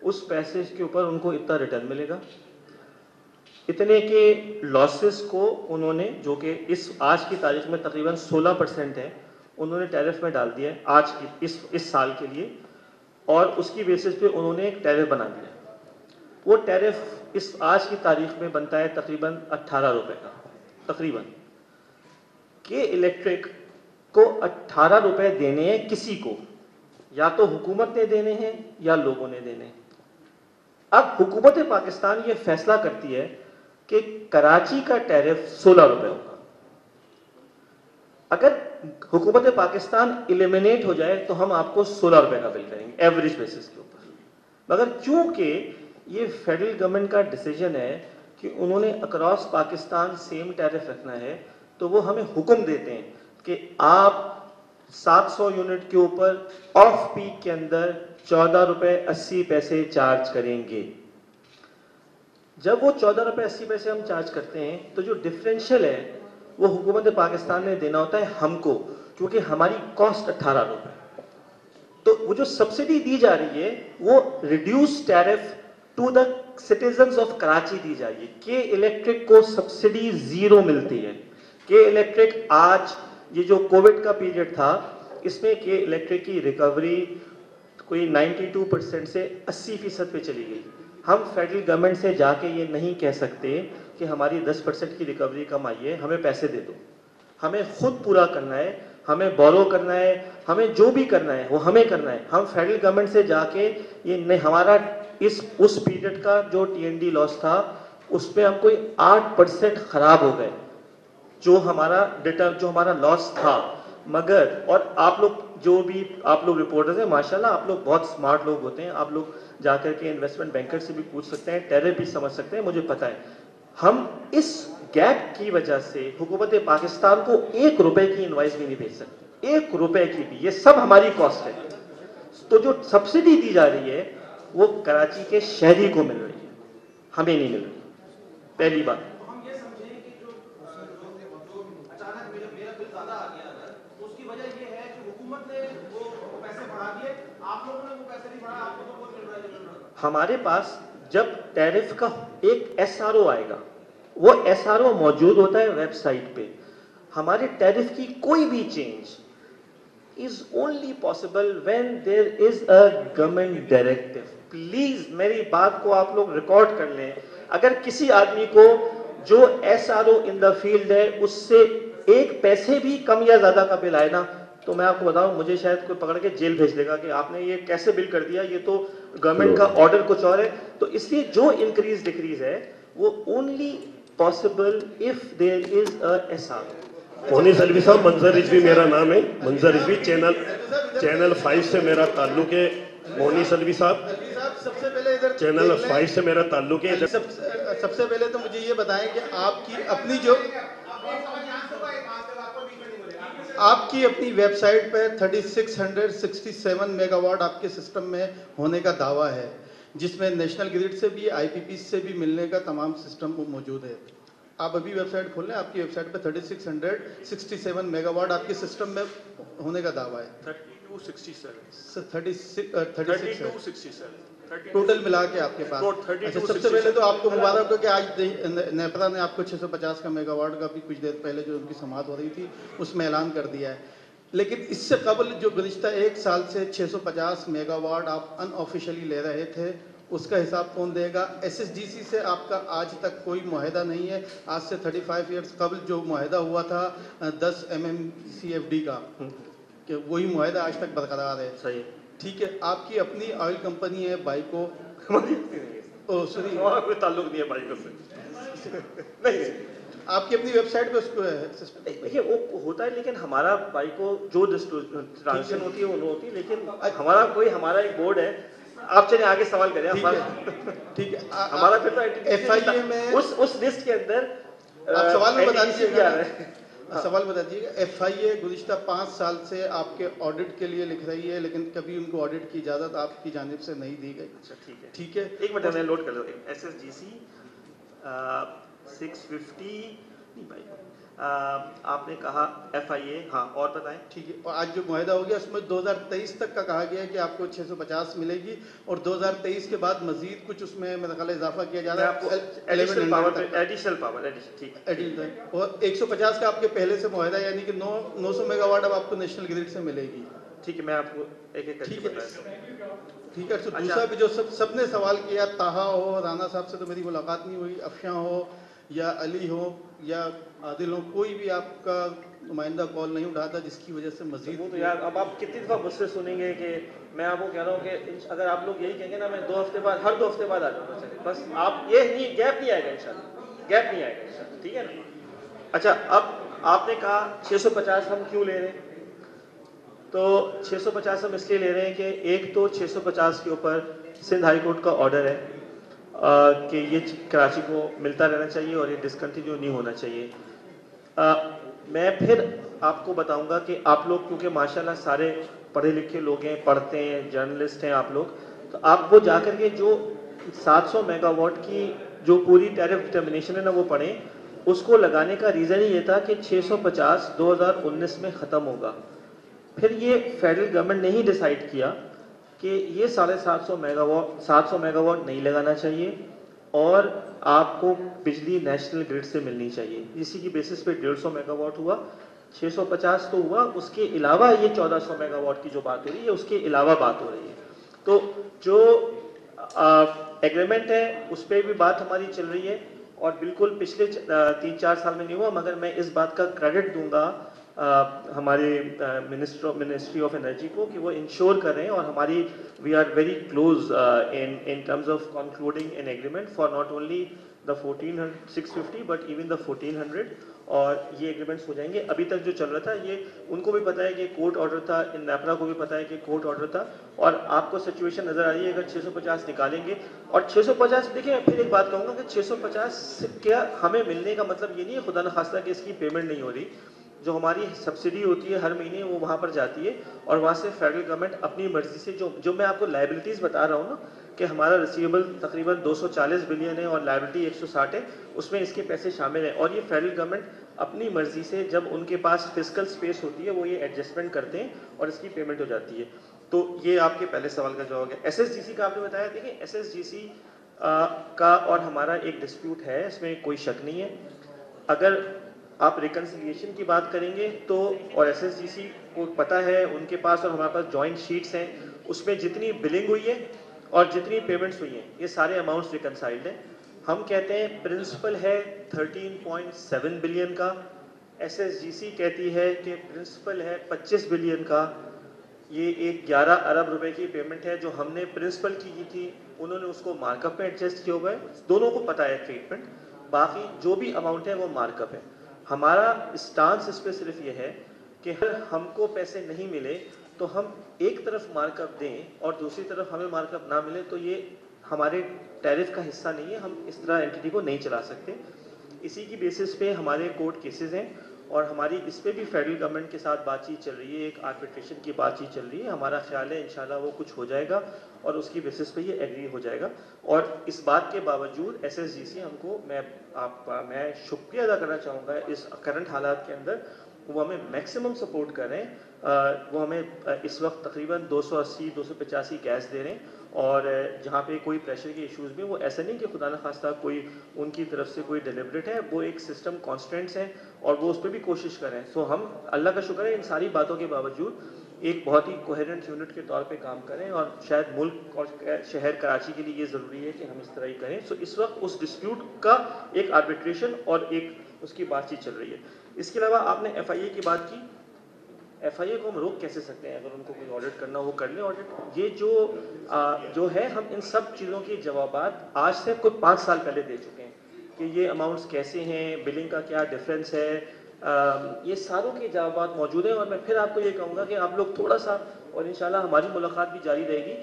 उस पैसे के ऊपर उनको इतना रिटर्न मिलेगा। इतने के लॉसेस को उन्होंने, जो कि आज की तारीख में तकरीबन 16% है, उन्होंने टैरिफ में डाल दिया है आज की इस साल के लिए, और उसकी बेसिस पे उन्होंने एक टैरिफ बना दिया। वो टैरिफ इस आज की तारीख में बनता है तकरीबन 18 रुपए का तकरीबन। के इलेक्ट्रिक को 18 रुपए देने हैं किसी को, या तो हुकूमत ने देने हैं या लोगों ने देने हैं। अब हुकूमत पाकिस्तान ये फैसला करती है कि कराची का टैरिफ 16 रुपए होगा। अगर हुकूमत पाकिस्तान एलिमिनेट हो जाए तो हम आपको 16 रुपए का बिल करेंगे एवरेज बेसिस के ऊपर। मगर चूंकि ये फेडरल गवर्नमेंट का डिसीजन है कि उन्होंने अक्रॉस पाकिस्तान सेम टैरिफ रखना है, तो वो हमें हुक्म देते हैं कि आप 700 यूनिट के ऊपर ऑफ पीक के अंदर 14 रुपए 80 पैसे चार्ज करेंगे। जब वो 14 रुपए 80 पैसे हम चार्ज करते हैं तो जो डिफरेंशियल है वो हुकूमत पाकिस्तान ने देना होता है हमको, क्योंकि हमारी कॉस्ट 18 रुपए। तो वो जो सब्सिडी दी जा रही है वो reduce tariff to the citizens of Karachi दी जा रही है। के इलेक्ट्रिक को सब्सिडी 0 मिलती है। के इलेक्ट्रिक आज ये जो कोविड का पीरियड था इसमें के इलेक्ट्रिक की रिकवरी कोई 92% से 80% पे चली गई। हम फेडरल गवर्नमेंट से जाके ये नहीं कह सकते कि हमारी 10% की रिकवरी कम आई है, हमें पैसे दे दो। हमें खुद पूरा करना है, हमें बोरो करना है, हमें जो भी करना है वो हमें करना है। हम फेडरल गवर्नमेंट से जाके ये नहीं, हमारा उस पीरियड का जो TND लॉस था उसमें हम कोई 8% खराब हो गए जो हमारा लॉस था। मगर और आप लोग जो भी आप लोग रिपोर्टर्स हैं, माशाल्लाह आप लोग बहुत स्मार्ट लोग होते हैं, आप लोग जाकर के इन्वेस्टमेंट बैंकर से भी पूछ सकते हैं, टैरिफ भी समझ सकते हैं, मुझे पता है। हम इस गैप की वजह से हुकूमत पाकिस्तान को 1 रुपए की इनवाइस भी नहीं भेज सकते, 1 रुपए की भी। ये सब हमारी कॉस्ट है। तो जो सब्सिडी दी जा रही है वो कराची के शहरी को मिल रही है, हमें नहीं मिल रही। पहली बात। हमारे पास जब टैरिफ का एक SRO आएगा, वो SRO मौजूद होता है वेबसाइट पे। हमारे टैरिफ की कोई भी change is only possible when there is a government directive. Please मेरी बात को आप लोग रिकॉर्ड कर लें। अगर किसी आदमी को जो SRO इन द फील्ड है उससे 1 पैसे भी कम या ज्यादा का बिल आए ना, तो मैं आपको बताऊं मुझे शायद कोई पकड़ के जेल भेज देगा कि आपने ये कैसे बिल कर दिया, ये तो गवर्नमेंट का ऑर्डर कुछ और है। तो इसलिए जो इंक्रीज डिक्रीज है वो only possible if there is a SRO। Moni Salvi साहब, मंजर रिजवी मेरा नाम है, मंजर रिजवी चैनल 5 से मेरा ताल्लुक है। मोनी सलवी साहब, सबसे पहले इधर चैनल 5 से मेरा ताल्लुक है। सबसे पहले तो मुझे ये बताएं कि आपकी अपनी वेबसाइट पे 3667 मेगावाट आपके सिस्टम में होने का दावा है, जिसमें नेशनल ग्रिड से भी IPP से भी मिलने का तमाम सिस्टम मौजूद है। आप अभी वेबसाइट खोल लें, आपकी वेबसाइट पे 3667 मेगावाट आपके सिस्टम में होने का दावा है। 3267 टोटल मिला के आपके पास। अच्छा, सबसे पहले तो आपको मुबारक हो कि आज नेपरा ने आपको 650 का मेगावाट का भी कुछ देर पहले जो उनकी समाअत हो रही थी उसमें ऐलान कर दिया है। लेकिन इससे कबल जो गुज़िश्ता 1 साल से 650 मेगावाट आप अनऑफिशियली ले रहे थे, उसका हिसाब कौन देगा? SSGC से आपका आज तक कोई मुआहदा नहीं है। आज से 35 ईयर्स कबल जो मुआहदा हुआ था 10 MMCFD का, कि वही मुआहदा आज तक बरकरार है। सही, ठीक है। आपकी अपनी ऑयल कंपनी है बाइको, सॉरी कोई ताल्लुक नहीं है बाइको से। नहीं, आपकी अपनी वेबसाइट पे उसको है। देखिए वो होता है, लेकिन हमारा बाइको जो ट्रांजेक्शन होती है वो होती है, लेकिन हमारा एक बोर्ड है। आप चलिए आगे सवाल करें। ठीक है। हमारा फिर तो FIA में उस लिस्ट के अंदर आप सवाल में बता दीजिएगा। सवाल बता दीजिएगा। FIA गुज़िश्ता 5 साल से आपके ऑडिट के लिए लिख रही है, लेकिन कभी उनको ऑडिट की इजाज़त आपकी जानिब से नहीं दी गई। अच्छा, ठीक है। एक मिनट मैं नोट कर लो। SSGC 650 नहीं भाई, आपने कहा FIA, हाँ, और बताएं। ठीक है। और आज जो मुआहदा हो गया उसमें 2023 तक का कहा गया है कि आपको 650 मिलेगी, और 2023 के बाद मजीद कुछ उसमें मेरा ख्याल इजाफा किया जा रहा है आपको एडिशनल पावर, ठीक है। और 150 का आपके पहले से मुआहदा, यानी कि 900 मेगावाट अब आपको नेशनल ग्रिड से मिलेगी। ठीक है, मैं आपको एक करके बताता हूं। ठीक है। तो दूसरा भी जो सबने सवाल किया, ताहा हो, राना साहब से तो मेरी मुलाकात नहीं हुई, अफशा हो या अली हो या आदिल हो, कोई भी आपका नुमाइंदा कॉल नहीं उठाता, जिसकी वजह से मजीद वो तो यार अब आप कितनी दफ़ा मुझसे सुनेंगे कि मैं आपको कह रहा हूँ कि अगर आप लोग यही कहेंगे ना, मैं 2 हफ्ते बाद, हर 2 हफ्ते बाद आ जाऊँगा। चलिए बस, आप ये नहीं, गैप नहीं आएगा इंशाल्लाह, ठीक है ना। अच्छा, अब आपने कहा 650 हम क्यों ले रहे हैं? तो 650 हम इसलिए ले रहे हैं कि एक तो 650 के ऊपर सिंध हाई कोर्ट का ऑर्डर है कि ये कराची को मिलता रहना चाहिए और ये डिसकंटिन्यू नहीं होना चाहिए। मैं फिर आपको बताऊंगा कि आप लोग क्योंकि माशाल्लाह सारे पढ़े लिखे लोग हैं, पढ़ते हैं, जर्नलिस्ट हैं आप लोग, तो आप वो जाकर के जो 700 मेगावाट की जो पूरी टैरिफ डिटर्मिनेशन है ना वो पढ़ें। उसको लगाने का रीज़न ही ये था कि 650 2019 में ख़त्म होगा। फिर ये फेडरल गवर्नमेंट ने ही डिसाइड किया कि ये 750 मेगावाट नहीं लगाना चाहिए और आपको बिजली नेशनल ग्रिड से मिलनी चाहिए। इसी की बेसिस पे 150 मेगावाट हुआ, 650 तो हुआ, उसके अलावा ये 1400 मेगावाट की जो बात हो रही है उसके अलावा बात हो रही है। तो जो एग्रीमेंट है उस पर भी बात हमारी चल रही है और बिल्कुल पिछले 3-4 साल में नहीं हुआ, मगर मैं इस बात का क्रेडिट दूंगा हमारे मिनिस्ट्री ऑफ एनर्जी को कि वो इंश्योर कर रहे हैं और हमारी we are very close in terms of concluding an agreement for not only the 650 but even the 1400, और ये एग्रीमेंट्स हो जाएंगे। अभी तक जो चल रहा था ये उनको भी पता है कि कोर्ट ऑर्डर था, इन नेपरा को भी पता है कि कोर्ट ऑर्डर था, और आपको सिचुएशन नज़र आ रही है। अगर 650 निकालेंगे और 650, देखिए मैं फिर एक बात कहूँगा कि 650 क्या हमें मिलने का मतलब ये नहीं है खुदा न खास्ता कि इसकी पेमेंट नहीं हो रही। जो हमारी सब्सिडी होती है हर महीने वो वहाँ पर जाती है और वहाँ से फेडरल गवर्नमेंट अपनी मर्जी से जो मैं आपको लाइबिलिटीज़ बता रहा हूँ ना कि हमारा रिसीवेबल तकरीबन 240 बिलियन है और लाइबिलिटी 160 है, उसमें इसके पैसे शामिल हैं। और ये फेडरल गवर्नमेंट अपनी मर्जी से जब उनके पास फिजिकल स्पेस होती है वो ये एडजस्टमेंट करते हैं और इसकी पेमेंट हो जाती है। तो ये आपके पहले सवाल का जवाब है। SSGC का आपने बताया, देखिए SSGC का और हमारा एक डिस्प्यूट है, इसमें कोई शक नहीं है। अगर आप रिकन्सिलिएशन की बात करेंगे तो, और SSGC को पता है, उनके पास और हमारे पास जॉइंट शीट्स हैं, उसमें जितनी बिलिंग हुई है और जितनी पेमेंट्स हुई हैं ये सारे अमाउंट्स रिकनसाइल्ड हैं। हम कहते हैं प्रिंसिपल है 13.7 बिलियन का, SSGC कहती है कि प्रिंसिपल है 25 बिलियन का। ये एक 11 अरब रुपए की पेमेंट है जो हमने प्रिंसिपल की थी, उन्होंने उसको मार्कअप में एडजस्ट किया हुआ है, दोनों को पता है ट्रीटमेंट, बाकी जो भी अमाउंट है वो मार्कअप है। हमारा स्टांस इस पर सिर्फ ये है कि अगर हमको पैसे नहीं मिले तो हम एक तरफ मार्कअप दें और दूसरी तरफ हमें मार्कअप ना मिले, तो ये हमारे टैरिफ का हिस्सा नहीं है, हम इस तरह एंटिटी को नहीं चला सकते। इसी की बेसिस पे हमारे कोर्ट केसेस हैं और हमारी इस पे भी फेडरल गवर्नमेंट के साथ बातचीत चल रही है, एक आर्बिट्रेशन की बातचीत चल रही है। हमारा ख्याल है इंशाल्लाह वो कुछ हो जाएगा और उसकी बेसिस पे ये एग्री हो जाएगा। और इस बात के बावजूद SSGC हमको मैं शुक्रिया अदा करना चाहूँगा इस करंट हालात के अंदर, वो हमें मैक्सिमम सपोर्ट कर रहे हैं। वो हमें इस वक्त तकरीबन 280-285 गैस दे रहे हैं और जहाँ पे कोई प्रेशर के इश्यूज़ में वो ऐसा नहीं कि खुदा न खास्ता कोई उनकी तरफ से कोई डिलिबरेट है, वो एक सिस्टम कॉन्स्टेंट्स हैं और वो उस पर भी कोशिश कर रहे हैं। सो हम अल्लाह का शुक्र है इन सारी बातों के बावजूद एक बहुत ही कोहेरेंट यूनिट के तौर पे काम करें और शायद मुल्क और शहर कराची के लिए ये ज़रूरी है कि हम इस तरह ही करें। सो इस वक्त उस डिस्प्यूट का एक आर्बिट्रेशन और एक उसकी बातचीत चल रही है। इसके अलावा आपने FIA की बात की, FIA को हम रोक कैसे सकते हैं? अगर उनको कोई ऑडिट करना हो कर ले ऑडिट। ये जो है हम इन सब चीज़ों के जवाबात आज से कोई 5 साल पहले दे चुके हैं कि ये अमाउंट्स कैसे हैं, बिलिंग का क्या डिफरेंस है, ये सारों के जवाबात मौजूद हैं। और मैं फिर आपको ये कहूँगा कि आप लोग थोड़ा सा, और इंशाल्लाह हमारी मुलाकात भी जारी रहेगी,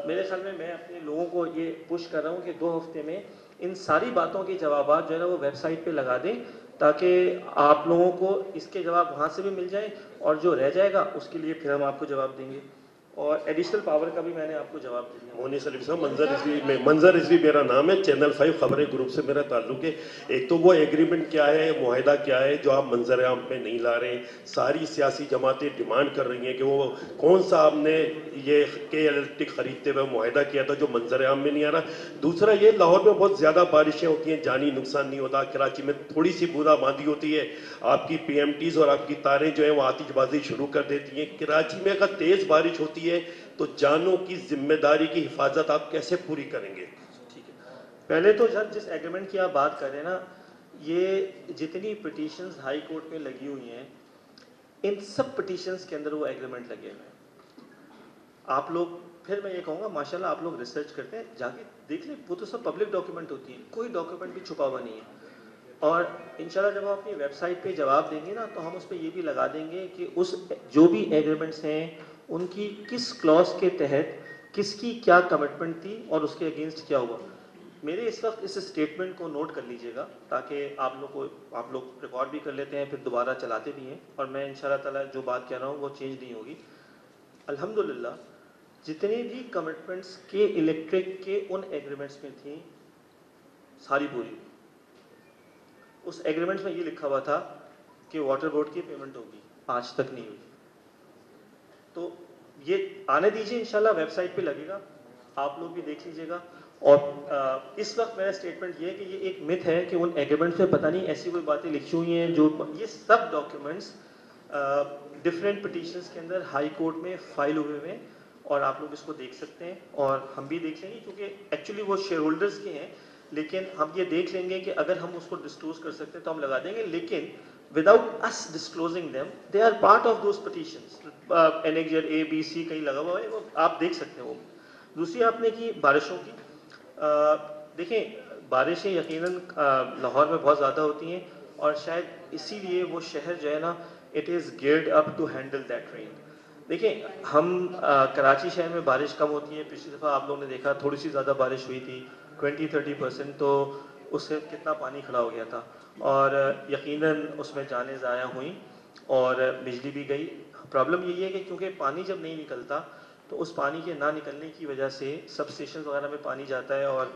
मेरे ख्याल में मैं अपने लोगों को ये पुश कर रहा हूँ कि 2 हफ्ते में इन सारी बातों के जवाबात जो है ना वो वेबसाइट पे लगा दें ताकि आप लोगों को इसके जवाब वहाँ से भी मिल जाए और जो रह जाएगा उसके लिए फिर हम आपको जवाब देंगे। और एडिशनल पावर का भी मैंने आपको जवाब दे दिया। मोनी सलीम साहब, मंजर रिजवी मेरा नाम है, चैनल 5 खबरें ग्रुप से मेरा ताल्लुक है। एक तो वो एग्रीमेंट क्या है, मुआहिदा क्या है जो आप मंजर आम पे नहीं ला रहे? सारी सियासी जमातें डिमांड कर रही हैं कि वो कौन सा आपने ये के इलेक्ट्रिक खरीदते हुए मुआहिदा किया था जो मंजर आम में नहीं आ रहा। दूसरा ये, लाहौर में बहुत ज़्यादा बारिशें होती हैं, जानी नुकसान नहीं होता, कराची में थोड़ी सी बूंदाबांदी होती है, आपकी PMTs और आपकी तारें जो हैं वो आतिशबाजी शुरू कर देती हैं। कराची में अगर तेज़ बारिश होती है तो जानों की जिम्मेदारी की हिफाजत आप कैसे पूरी करेंगे? ठीक है, पहले तो जब जिस एग्रीमेंट की आप बात कर रहे हैं ना, ये जितनी पिटीशंस हाई कोर्ट में लगी हुई हैं, इन सब पिटीशंस के अंदर वो एग्रीमेंट लगे हुए हैं। आप लोग, फिर मैं ये कहूँगा माशाल्लाह आप लोग रिसर्च करते हैं, जाके देख लें, वो तो सब पब्लिक डॉक्यूमेंट होती है, कोई डॉक्यूमेंट भी छुपा हुआ नहीं है। और इंशाल्लाह जब आप अपनी वेबसाइट पे जवाब देंगे ना तो हम उस पर ये भी लगा देंगे कि उस जो भी एग्रीमेंट्स हैं उनकी किस क्लॉज के तहत किसकी क्या कमिटमेंट थी और उसके अगेंस्ट क्या हुआ। मेरे इस वक्त इस स्टेटमेंट को नोट कर लीजिएगा ताकि आप लोग रिकॉर्ड भी कर लेते हैं, फिर दोबारा चलाते भी हैं। और मैं इंशाल्लाह ताला जो बात कह रहा हूँ वो चेंज नहीं होगी। अल्हम्दुलिल्लाह जितने भी कमिटमेंट्स के इलेक्ट्रिक के उन एग्रीमेंट्स में थी सारी पूरी। उस एग्रीमेंट में ये लिखा हुआ था कि वाटर बोर्ड की पेमेंट होगी, आज तक नहीं हुई। तो ये आने दीजिए, इंशाल्लाह वेबसाइट पे लगेगा, आप लोग भी देख लीजिएगा। और इस वक्त मेरा स्टेटमेंट ये है कि ये एक मिथ है कि उन एग्रीमेंट्स में पता नहीं ऐसी कोई बातें लिखी हुई हैं जो, ये सब डॉक्यूमेंट्स डिफरेंट पिटीशंस के अंदर हाई कोर्ट में फाइल हुए हुए हैं और आप लोग इसको देख सकते हैं और हम भी देख लेंगे क्योंकि एक्चुअली वो शेयर होल्डर्स के हैं। लेकिन हम ये देख लेंगे कि अगर हम उसको डिस्क्लोज कर सकते हैं तो हम लगा देंगे, लेकिन without us disclosing them they are part of those petitions. NXZ A B C कहीं लगा हुआ है, वो आप देख सकते हैं। वो दूसरी आपने की बारिशों की, देखें बारिशें यकीनन लाहौर में बहुत ज़्यादा होती हैं और शायद इसीलिए वो शहर जो है ना, it is geared up to handle that rain. देखें हम कराची शहर में बारिश कम होती है, पिछली दफ़ा आप लोगों ने देखा थोड़ी सी ज़्यादा बारिश हुई थी 20-30%, तो उससे कितना पानी खड़ा हो गया था और यकीनन उसमें जानें ज़ाया हुई और बिजली भी गई। प्रॉब्लम यही है कि क्योंकि पानी जब नहीं निकलता तो उस पानी के ना निकलने की वजह से सब स्टेशन वगैरह में पानी जाता है और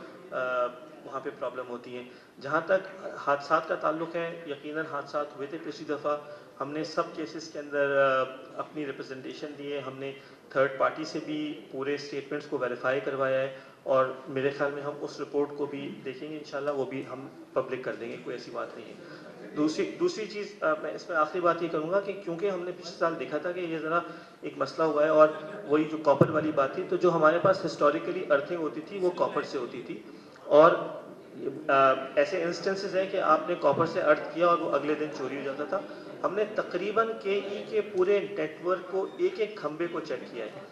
वहाँ पे प्रॉब्लम होती है। जहाँ तक हादसात का ताल्लुक है, यकीनन हादसात हुए थे पिछली दफ़ा, हमने सब केसेस के अंदर अपनी रिप्रेजेंटेशन दी है, हमने थर्ड पार्टी से भी पूरे स्टेटमेंट्स को वेरीफाई करवाया है और मेरे ख्याल में हम उस रिपोर्ट को भी देखेंगे इंशाल्लाह, वो भी हम पब्लिक कर देंगे, कोई ऐसी बात नहीं है। दूसरी चीज़ मैं इसमें आखिरी बात ये करूँगा कि क्योंकि हमने पिछले साल देखा था कि ये ज़रा एक मसला हुआ है और वही जो कॉपर वाली बात थी, तो जो हमारे पास हिस्टोरिकली अर्थिंग होती थी वो कॉपर से होती थी और ऐसे इंस्टेंसेस हैं कि आपने कॉपर से अर्थ किया और वो अगले दिन चोरी हो जाता था। हमने तकरीबन KE के पूरे नेटवर्क को एक एक खंबे को चेक किया है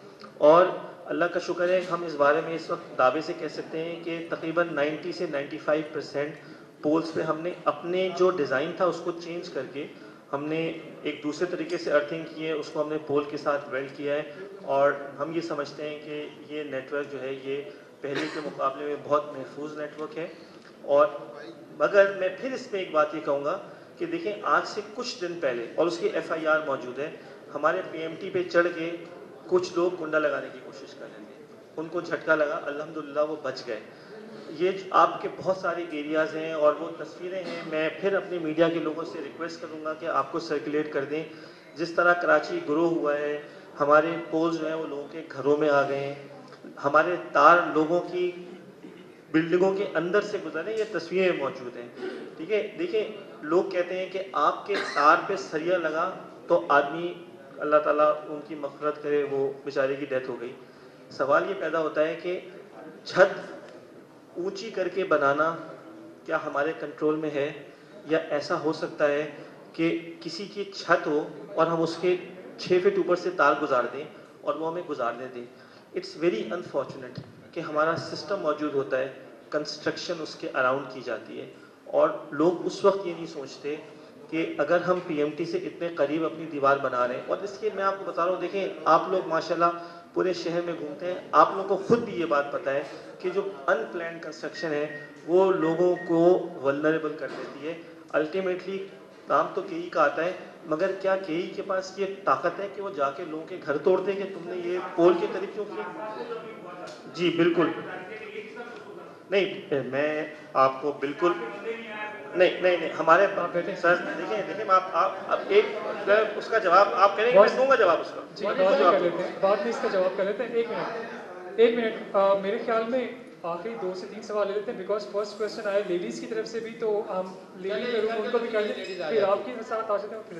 और अल्लाह का शुक्र है हम इस बारे में इस वक्त दावे से कह सकते हैं कि तकरीबन 90 से 95% पोल्स पे हमने अपने जो डिज़ाइन था उसको चेंज करके हमने एक दूसरे तरीके से अर्थिंग की है, उसको हमने पोल के साथ वेल्ड किया है और हम ये समझते हैं कि ये नेटवर्क जो है ये पहले के मुकाबले में बहुत महफूज नेटवर्क है। और मगर मैं फिर इसमें एक बात ये कहूँगा कि देखें, आज से कुछ दिन पहले, और उसकी FIR मौजूद है, हमारे PMT पे चढ़ के कुछ लोग कुंडा लगाने की कोशिश कर रहे थे, उनको झटका लगा, अल्हम्दुलिल्लाह वो बच गए। ये आपके बहुत सारे एरियाज़ हैं और वो तस्वीरें हैं। मैं फिर अपने मीडिया के लोगों से रिक्वेस्ट करूँगा कि आपको सर्कुलेट कर दें। जिस तरह कराची ग्रो हुआ है, हमारे पोल्स जो हैं वो लोगों के घरों में आ गए हैं, हमारे तार लोगों की बिल्डिंगों के अंदर से गुजरे, ये तस्वीरें मौजूद हैं। ठीक है, देखिए, लोग कहते हैं कि आपके तार पे सरिया लगा तो आदमी, अल्लाह ताला उनकी मग़फ़िरत करे, वो बेचारे की डेथ हो गई। सवाल ये पैदा होता है कि छत ऊंची करके बनाना क्या हमारे कंट्रोल में है, या ऐसा हो सकता है कि किसी की छत हो और हम उसके 6 फीट ऊपर से तार गुजार दें और वो हमें गुजारने दें। इट्स वेरी अनफॉर्चुनेट कि हमारा सिस्टम मौजूद होता है, कंस्ट्रक्शन उसके अराउंड की जाती है, और लोग उस वक्त ये नहीं सोचते कि अगर हम PMT से इतने करीब अपनी दीवार बना रहे हैं। और इसके मैं आपको बता रहा हूँ, देखें, आप लोग माशाल्लाह पूरे शहर में घूमते हैं, आप लोगों को खुद भी ये बात पता है कि जो अनप्लान कंस्ट्रक्शन है वो लोगों को वल्नरेबल कर देती है। अल्टीमेटली काम तो KE का आता है, मगर क्या KE के पास ये ताकत है कि वो जाके लोगों के घर तोड़ दे कि तुमने ये पोल के करीब क्यों किया? जी बिल्कुल नहीं, मैं आपको बिल्कुल नहीं, हमारे सर देखिए आप अब एक उसका जवाब आप करेंगे, मैं दूंगा जवाब उसका। जी, बाद में इसका जवाब कर लेते हैं। एक मिनट, मेरे ख्याल में आखिरी 2 से 3 सवाल ले लेते हैं, बिकॉज फर्स्ट क्वेश्चन आया लेडीज़ की तरफ से भी, तो हम लेडीज के उनको भी कर लें, फिर आपके साथ आ जाते हैं, फिर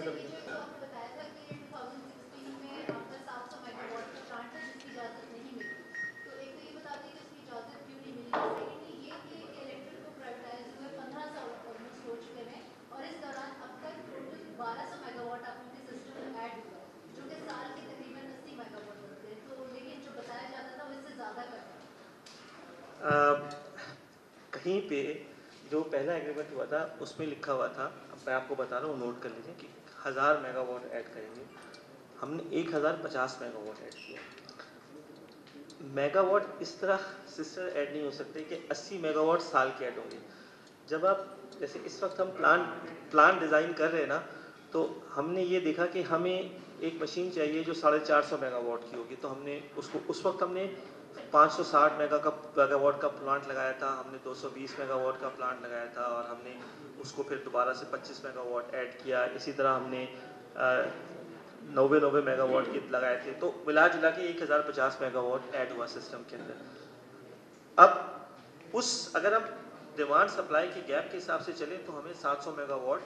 कहीं पे जो पहला एग्रीमेंट हुआ था उसमें लिखा हुआ था, मैं आपको बता रहा हूँ, नोट कर लीजिए, कि 1000 मेगावाट ऐड करेंगे। हमने 1050 मेगावाट ऐड किया। मेगावाट इस तरह सिस्टर ऐड नहीं हो सकते कि 80 मेगावाट साल के ऐड होंगे। जब आप, जैसे इस वक्त हम प्लान डिज़ाइन कर रहे हैं ना, तो हमने ये देखा कि हमें एक मशीन चाहिए जो 450 मेगावाट की होगी, तो हमने उसको, उस वक्त हमने 560 मेगावाट का प्लांट लगाया था, हमने 220 मेगावाट का प्लांट लगाया था, और हमने उसको फिर दोबारा से 25 मेगावाट ऐड किया। इसी तरह हमने 90 मेगावाट के लगाए थे, तो मिला जुला के 1050 मेगावाट ऐड हुआ सिस्टम के अंदर। अब अगर हम डिमांड सप्लाई के गैप के हिसाब से चले तो हमें 700 मेगावाट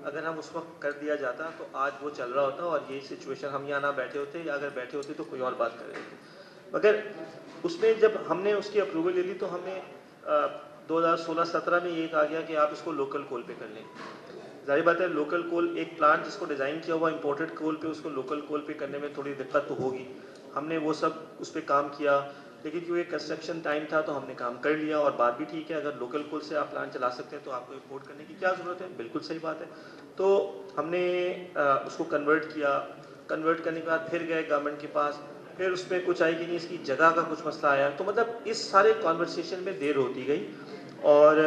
अगर हम उस वक्त कर दिया जाता तो आज वो चल रहा होता, और ये सिचुएशन हम यहाँ ना बैठे होते, या अगर बैठे होते तो कोई और बात कर रहे थे। मगर उसमें जब हमने उसकी अप्रूवल ले ली तो हमें 2016-17 में ये कहा गया कि आप इसको लोकल कोल पे कर लें। जाहिर बात है, लोकल कोल, एक प्लांट जिसको डिज़ाइन किया हुआ इंपोर्टेड कोल पे, उसको लोकल कोल पे करने में थोड़ी दिक्कत तो होगी। हमने वो सब उस पर काम किया, लेकिन क्योंकि कंस्ट्रक्शन टाइम था तो हमने काम कर लिया। और बात भी ठीक है, अगर लोकल कोल से आप प्लांट चला सकते हैं तो आपको इंपोर्ट करने की क्या ज़रूरत है, बिल्कुल सही बात है। तो हमने उसको कन्वर्ट किया। कन्वर्ट करने के बाद फिर गए गवर्नमेंट के पास, फिर उसमें कुछ आई कि नहीं, इसकी जगह का कुछ मसला आया। तो मतलब इस सारे कॉन्वर्सेशन में देर होती गई, और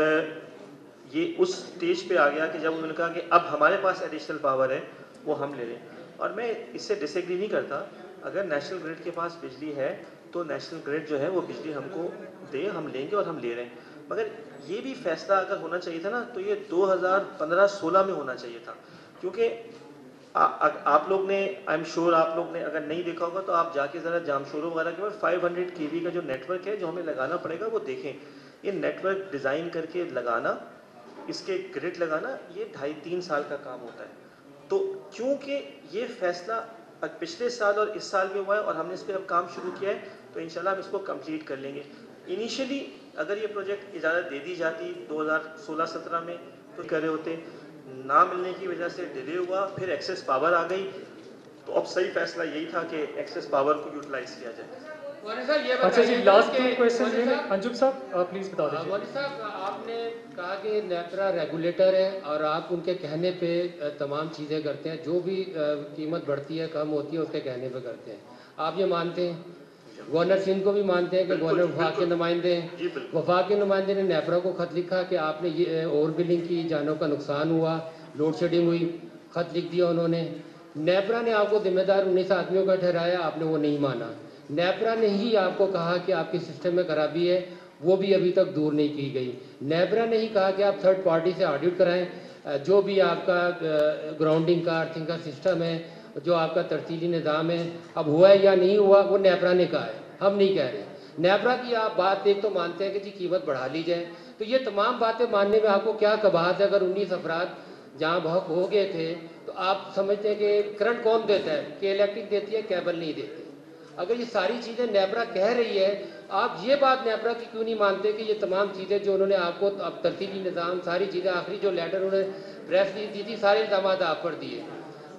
ये उस स्टेज पे आ गया कि जब उन्होंने कहा कि अब हमारे पास एडिशनल पावर है, वो हम ले लें। और मैं इससे डिसएग्री नहीं करता, अगर नेशनल ग्रिड के पास बिजली है तो नेशनल ग्रिड जो है वो बिजली हमको दे, हम लेंगे, और हम ले रहे हैं। मगर ये भी फैसला अगर होना चाहिए था ना, तो ये 2015-16 में होना चाहिए था, क्योंकि आप लोग ने, आई एम श्योर आप लोग ने अगर नहीं देखा होगा तो आप जाके ज़रा जामशोरों वगैरह के बाद 500 kV का जो नेटवर्क है जो हमें लगाना पड़ेगा वो देखें। ये नेटवर्क डिज़ाइन करके लगाना, इसके ग्रिड लगाना, ये 2.5-3 साल का काम होता है। तो क्योंकि ये फैसला पिछले साल और इस साल में हुआ है और हमने इस पर अब काम शुरू किया है, तो इंशाल्लाह हम इसको कंप्लीट कर लेंगे। इनिशियली अगर ये प्रोजेक्ट इजाज़त दे दी जाती 2016-17 में तो कर रहे होते, ना मिलने की वजह से डिले हुआ, फिर एक्सेस पावर आ गई, तो अब सही फैसला यही था कि एक्सेस पावर को यूटिलाइज किया जाए। अच्छा जी, लास्ट क्वेश्चन ये है, अंजुम साहब प्लीज़ बता दीजिए। मौलवी साहब, आपने कहा कि नेपरा रेगुलेटर है और आप उनके कहने पे तमाम चीज़ें करते हैं, जो भी कीमत बढ़ती है कम होती है उसके कहने पे करते हैं, आप ये मानते हैं? गवर्नर सिंध को भी मानते हैं कि गवर्नर वफाक के नुमाइंदे हैं। वफाक के नुमाइंदे ने नेपरा को ख़त लिखा कि आपने ये ओवर बिलिंग की, जानों का नुकसान हुआ, लोड शेडिंग हुई, ख़त लिख दिया उन्होंने। नेपरा ने आपको जिम्मेदार 19 आदमियों का ठहराया, आपने वो नहीं माना। नेपरा ने ही आपको कहा कि आपके सिस्टम में खराबी है, वो भी अभी तक दूर नहीं की गई। नेपरा ने ही कहा कि आप थर्ड पार्टी से ऑडिट कराएं, जो भी आपका ग्राउंडिंग का, अर्थिंग का सिस्टम है, जो आपका तरतीली निज़ाम है, अब हुआ है या नहीं हुआ वो नेपरा ने कहा है, हम नहीं कह रहे। नेपरा की आप बात एक तो मानते हैं कि जी कीमत बढ़ा ली जाए, तो ये तमाम बातें मानने में आपको क्या कबाहत है? अगर 19 अफराद जहाँ बहक हो गए थे तो आप समझते हैं कि करंट कौन देता है? कि इलेक्ट्रिक देती है, केबल नहीं देती। अगर ये सारी चीज़ें नेपरा कह रही है, आप ये बात नेपरा की क्यों नहीं मानते कि ये तमाम चीज़ें जो उन्होंने आपको, अब तरतीबी निज़ाम, सारी चीज़ें, आखिरी जो लेटर उन्होंने प्रेस दी थी, सारे इल्ज़ाम आप पर दिए।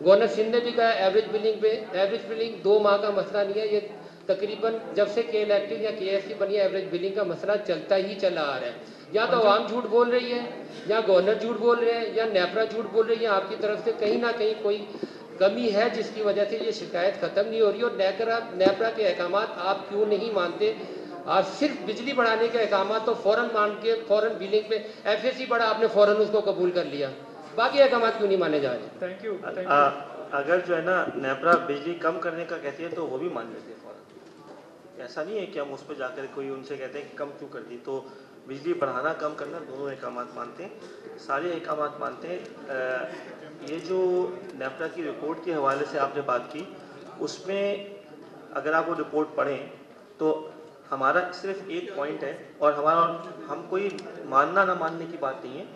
गवर्नर सिंध ने भी कहा एवरेज बिलिंग 2 माह का मसला नहीं है, ये तकरीबन जब से के इलेक्ट्रिक या KSC बनी है, एवरेज बिलिंग का मसला चलता ही चला आ रहा है। या तो आवाम झूठ बोल रही है, या गवर्नर झूठ बोल रहे हैं, या नेपरा झूठ बोल रही है। आपकी तरफ से कहीं ना कहीं कोई कमी है जिसकी वजह से ये शिकायत ख़त्म नहीं हो रही। और नेपरा के अहकाम आप क्यों नहीं मानते? आप सिर्फ बिजली बढ़ाने के अहकाम तो फ़ौरन मान के, फ़ौरन बिलिंग पे FAC बढ़ा, आपने फ़ौरन उसको कबूल कर लिया, बाकी अहकाम क्यों नहीं माने जा रहे? Thank you. अगर जो है ना नेपरा बिजली कम करने का कहती है तो वो भी मान लेते हैं फ़ौरन। ऐसा नहीं है कि हम उस पर जाकर कोई उनसे कहते हैं कि कम क्यों कर दी। तो बिजली बढ़ाना, कम करना, दोनों अहकाम मानते हैं, सारे अहकाम मानते हैं। ये जो नेपरा की रिपोर्ट के हवाले से आपने बात की, उसमें अगर आप वो रिपोर्ट पढ़ें तो हमारा सिर्फ एक पॉइंट है, और हम कोई मानना ना मानने की बात नहीं है।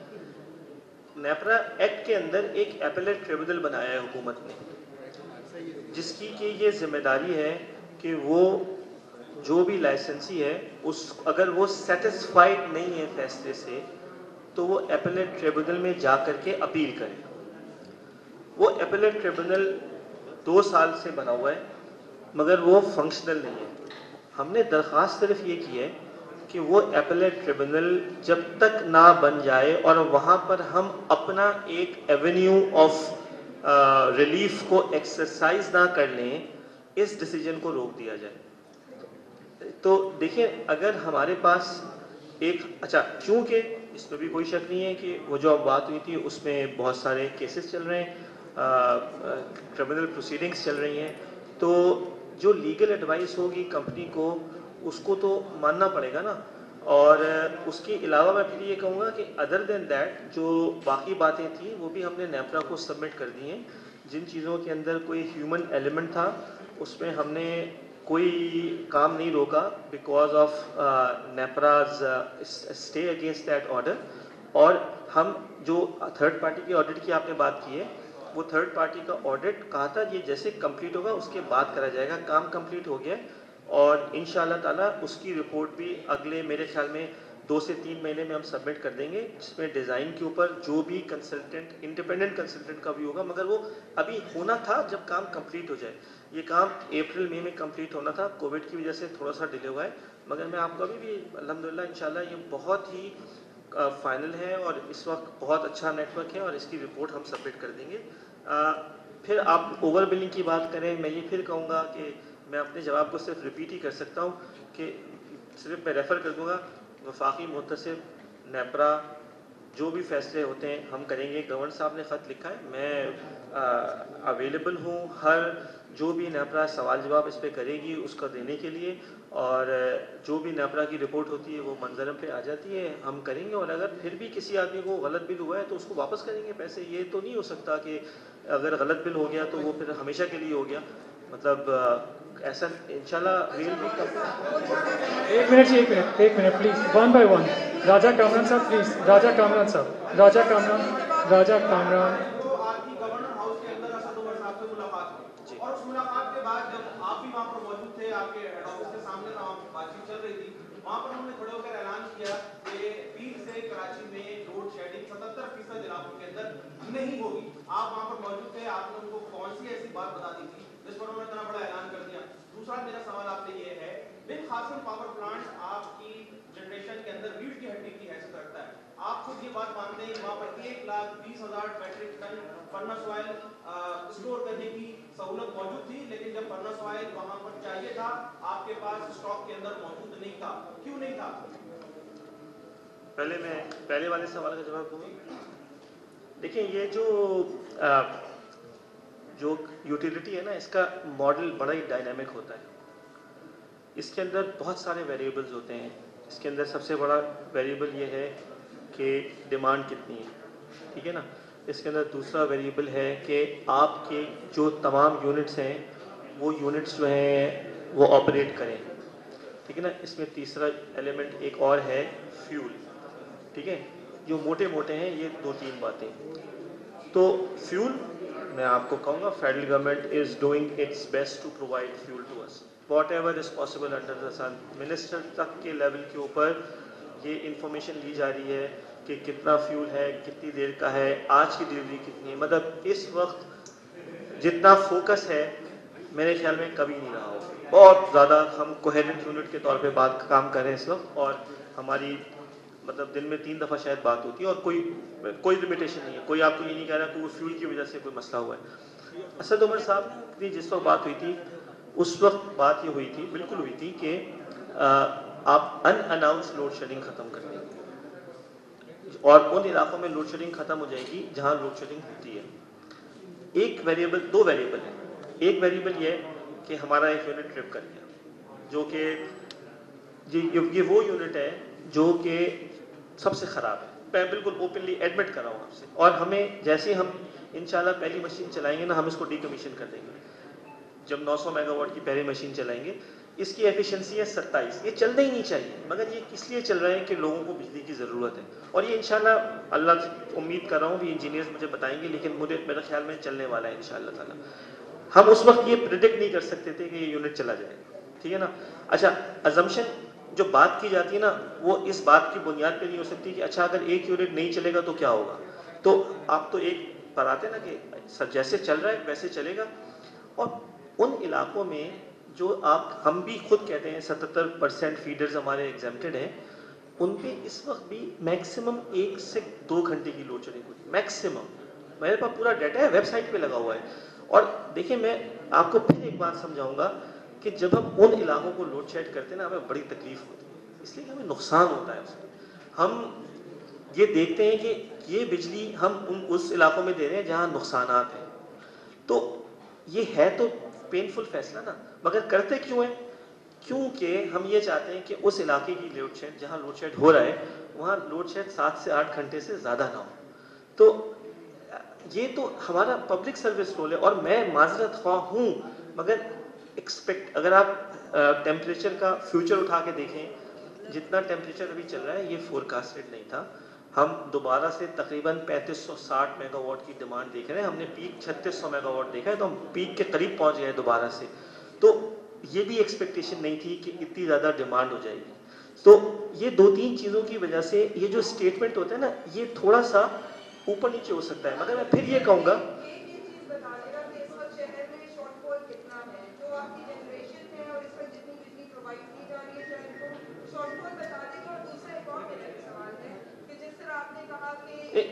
नेपरा एक्ट के अंदर एक एपेलेट ट्रिब्यूनल बनाया है हुकूमत ने, जिसकी कि ये जिम्मेदारी है कि वो जो भी लाइसेंसी है अगर वो सेटिस्फाइड नहीं है फैसले से, तो वो एपेलेट ट्रिब्यूनल में जा कर के अपील करे। वो एपेलेट ट्रिब्यूनल 2 साल से बना हुआ है, मगर वो फंक्शनल नहीं है। हमने दरख्वास्त सिर्फ ये की है कि वो एपेलेट ट्रिब्यूनल जब तक ना बन जाए और वहाँ पर हम अपना एक एवेन्यू ऑफ रिलीफ को एक्सरसाइज ना कर लें, इस डिसीजन को रोक दिया जाए। तो देखिए, अगर हमारे पास चूँकि इसमें भी कोई शक नहीं है कि वो जो अब बात हुई थी उसमें बहुत सारे केसेस चल रहे हैं, क्रिमिनल प्रोसीडिंग्स चल रही हैं, तो जो लीगल एडवाइस होगी कंपनी को, उसको तो मानना पड़ेगा ना। और उसके अलावा मैं फिर ये कहूँगा कि अदर देन दैट जो बाकी बातें थी वो भी हमने नेपरा को सबमिट कर दी हैं। जिन चीज़ों के अंदर कोई ह्यूमन एलिमेंट था उसमें हमने कोई काम नहीं रोका, because of NEPRA's stay against that order. और हम जो थर्ड पार्टी की ऑडिट की आपने बात की है, वो थर्ड पार्टी का ऑडिट कहा था ये जैसे कंप्लीट होगा उसके बाद करा जाएगा। काम कंप्लीट हो गया और इंशाल्लाह ताला उसकी रिपोर्ट भी अगले मेरे ख्याल में 2 से 3 महीने में हम सबमिट कर देंगे, जिसमें डिज़ाइन के ऊपर जो भी कंसल्टेंट, इंडिपेंडेंट कंसल्टेंट का भी होगा, मगर वो अभी होना था जब काम कंप्लीट हो जाए। ये काम अप्रैल मई में कंप्लीट होना था, कोविड की वजह से थोड़ा सा डिले हुआ है, मगर मैं आपको अभी भी अल्हम्दुलिल्लाह इंशाल्लाह ये बहुत ही फाइनल है और इस वक्त बहुत अच्छा नेटवर्क है और इसकी रिपोर्ट हम सबमिट कर देंगे। फिर आप ओवर बिलिंग की बात करें, मैं ये फिर कहूँगा कि मैं अपने जवाब को सिर्फ रिपीट ही कर सकता हूँ कि सिर्फ मैं रेफ़र कर दूँगा वफाकी मुहतसिब, नेपरा, जो भी फैसले होते हैं हम करेंगे। गवर्नर साहब ने ख़त लिखा है, मैं अवेलेबल हूँ हर जो भी नेपरा सवाल जवाब इस पर करेगी उसका देने के लिए, और जो भी नेपरा की रिपोर्ट होती है वो मंजरम पे आ जाती है, हम करेंगे। और अगर फिर भी किसी आदमी को गलत बिल हुआ है तो उसको वापस करेंगे पैसे। ये तो नहीं हो सकता कि अगर गलत बिल हो गया तो वो फिर हमेशा के लिए हो गया, मतलब ऐसा इंशाल्लाह विल भी कर। एक minute please, one by one. Raja Kamran साहब प्लीज, राजा कामरान साहब, राजा कामरान। और उस मुलाकात के बाद जब आप भी वहाँ पर मौजूद थे, आपके हेड ऑफिस के सामने बातचीत चल रही थी, वहाँ पर उन्होंने खड़े होकर ऐलान किया कि 20 से कराची में लोड शेडिंग 77% इलाकों के अंदर नहीं होगी। आप वहाँ पर मौजूद थे, आपने उनको कौन सी ऐसी बात बता दी थी जिस पर उन्होंने इतना बड़ा ऐलान कर दिया? दूसरा मेरा सवाल आपसे ये है, बिन खासिम पावर प्लांट आपकी जनरेशन के अंदर रीढ़ की हड्डी की हैसियत रखता है। आप खुद ये बात मानते हैं कि वहाँ पर 1,20,000 metric ton furnace oil store करने की सहूलत मौजूद थी, लेकिन जब फर्नेस ऑयल वहाँ पर चाहिए था आपके पास स्टॉक के अंदर मौजूद नहीं था, क्यों नहीं था? पहले मैं पहले वाले सवाल का जवाब दूंगा। देखिए, ये जो यूटिलिटी है ना, इसका मॉडल बड़ा ही डायनामिक होता है। इसके अंदर बहुत सारे वेरिएबल्स होते हैं। इसके अंदर सबसे बड़ा वेरिएबल ये है कि डिमांड कितनी है, ठीक है ना। इसके अंदर दूसरा वेरिएबल है कि आपके जो तमाम यूनिट्स हैं वो यूनिट्स जो हैं वो ऑपरेट करें, ठीक है ना। इसमें तीसरा एलिमेंट एक और है, फ्यूल, ठीक है। जो मोटे मोटे हैं ये 2-3 बातें। तो फ्यूल, मैं आपको कहूँगा federal government is doing its best to provide fuel to us whatever is possible under the sun. Minister तक के लेवल के ऊपर ये इंफॉर्मेशन ली जा रही है कि कितना फ्यूल है, कितनी देर का है, आज की डिलीवरी कितनी है। मतलब इस वक्त जितना फोकस है मेरे ख्याल में कभी नहीं रहा हो। बहुत ज़्यादा हम कोहेरेंट यूनिट के तौर पे काम कर रहे हैं इस वक्त, और हमारी मतलब दिन में 3 दफ़ा शायद बात होती है, और कोई लिमिटेशन नहीं है। कोई आपको ये नहीं कह रहा कि वो फ्यूल की वजह से कोई मसला हुआ है। असद उमर साहब की जिस वक्त बात हुई थी, उस वक्त बात ये हुई थी, बिल्कुल हुई थी कि आप अनअनाउंस लोड शेडिंग ख़त्म कर देंगे, और उन इलाकों में लोड शेडिंग ख़त्म हो जाएगी जहाँ लोड शेडिंग होती है। एक वेरिएबल, 2 वेरिएबल है। एक वेरिएबल ये है कि हमारा एक यूनिट ट्रिप कर गया, जो कि ये वो यूनिट है जो कि सबसे ख़राब है। मैं बिल्कुल ओपनली एडमिट कर रहा हूँ आपसे, और हमें जैसे हम इंशाल्लाह पहली मशीन चलाएंगे ना, हम इसको डीकमीशन कर देंगे। जब 900 मेगावाट की पहली मशीन चलाएंगे, इसकी एफिशिएंसी है 27। ये चलना ही नहीं चाहिए, मगर ये इसलिए चल रहा है कि लोगों को बिजली की ज़रूरत है, और ये इंशाल्लाह अल्लाह से उम्मीद कर रहा हूँ कि इंजीनियर्स मुझे बताएंगे, लेकिन मेरे ख्याल में चलने वाला है इंशाल्लाह ताला। हम उस वक्त ये प्रिडिक्ट नहीं कर सकते थे कि ये यूनिट चला जाएगा, ठीक है ना। अच्छा, अजम्पशन जो बात की जाती है ना, वो इस बात की बुनियाद पे नहीं हो सकती कि अच्छा अगर एक यूनिट नहीं चलेगा तो क्या होगा। तो आप तो एक पर आते ना कि जैसे चल रहा है वैसे चलेगा। और उन इलाकों में जो हम भी खुद कहते हैं 77% फीडर्स हमारे एग्जेम्प्टेड हैं, उन पे इस वक्त भी मैक्सिमम 1 से 2 घंटे की लोड शेडिंग होती है, मैक्सिमम। मेरे पास पूरा डाटा है, वेबसाइट पे लगा हुआ है। और देखिए, मैं आपको फिर एक बात समझाऊंगा कि जब हम उन इलाकों को लोड शेड करते हैं ना, हमें बड़ी तकलीफ होती है, इसलिए कि हमें नुकसान होता है उसमें। हम ये देखते हैं कि ये बिजली हम उस इलाकों में दे रहे हैं जहाँ नुकसानात हैं, तो ये है तो पेनफुल फैसला ना, मगर करते क्यों है? क्योंकि हम ये चाहते हैं कि उस इलाके की लोड शेड जहाँ लोड शेड हो रहा है, वहाँ लोड शेड 7 से 8 घंटे से ज़्यादा ना हो। तो ये तो हमारा पब्लिक सर्विस रोल है, और मैं माजरत ख्वाह हूँ, मगर अगर आप टेम्परेचर का फ्यूचर उठा के देखें, जितना टेम्परेचर अभी चल रहा है ये फोरकास्टेड नहीं था। हम दोबारा से तकरीबन 3560 मेगावाट की डिमांड देख रहे हैं। हमने पीक 3600 मेगावाट देखा है, तो हम पीक के करीब पहुंच गए दोबारा से। तो ये भी एक्सपेक्टेशन नहीं थी कि इतनी ज़्यादा डिमांड हो जाएगी। तो ये 2-3 चीज़ों की वजह से ये जो स्टेटमेंट होता है ना, ये थोड़ा सा ऊपर नीचे हो सकता है। मगर मैं फिर ये कहूँगा,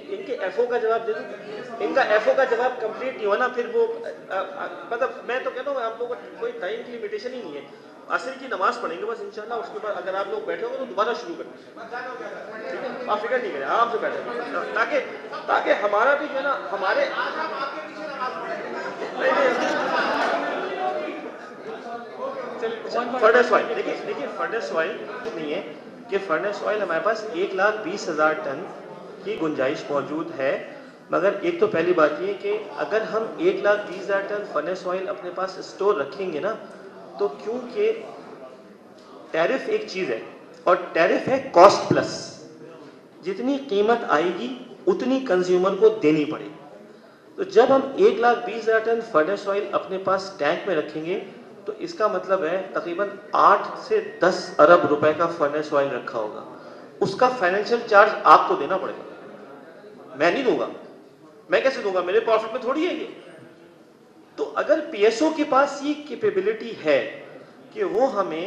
इनके एफओ का जवाब दे दूं। इनका एफओ का जवाब कंप्लीट नहीं हुआ ना, फिर वो मतलब मैं तो कहता हूँ आप लोगों को कोई टाइम की लिमिटेशन ही नहीं है। असर की नमाज पढ़ेंगे बस इंशाल्लाह, उसके बाद अगर आप लोग बैठे होंगे तो दोबारा शुरू करें, ठीक है। आप फिक्र नहीं करें, आराम से बैठे, ताकि हमारा भी जो है ना, हमारे फर्नेस ऑयल, देखिए फर्नेस ऑयल नहीं है कि फर्नेस ऑयल हमारे पास 1,20,000 टन की गुंजाइश मौजूद है। मगर एक तो पहली बात ये कि अगर हम 1,20,000 टन फर्नेस ऑयल अपने पास स्टोर रखेंगे ना, तो क्योंकि टैरिफ एक चीज़ है, और टैरिफ है कॉस्ट प्लस। जितनी कीमत आएगी उतनी कंज्यूमर को देनी पड़ेगी। तो जब हम 1,20,000 टन फर्नेस ऑयल अपने पास टैंक में रखेंगे, तो इसका मतलब है तकरीबन 8 से 10 अरब रुपए का फर्नेस ऑयल रखा होगा। उसका फाइनेंशियल चार्ज आपको देना पड़ेगा, मैं नहीं दूंगा। मैं कैसे दूंगा? मेरे प्रॉफिट में थोड़ी है ये। तो अगर पीएसओ के पास ये कैपेबिलिटी है कि वो हमें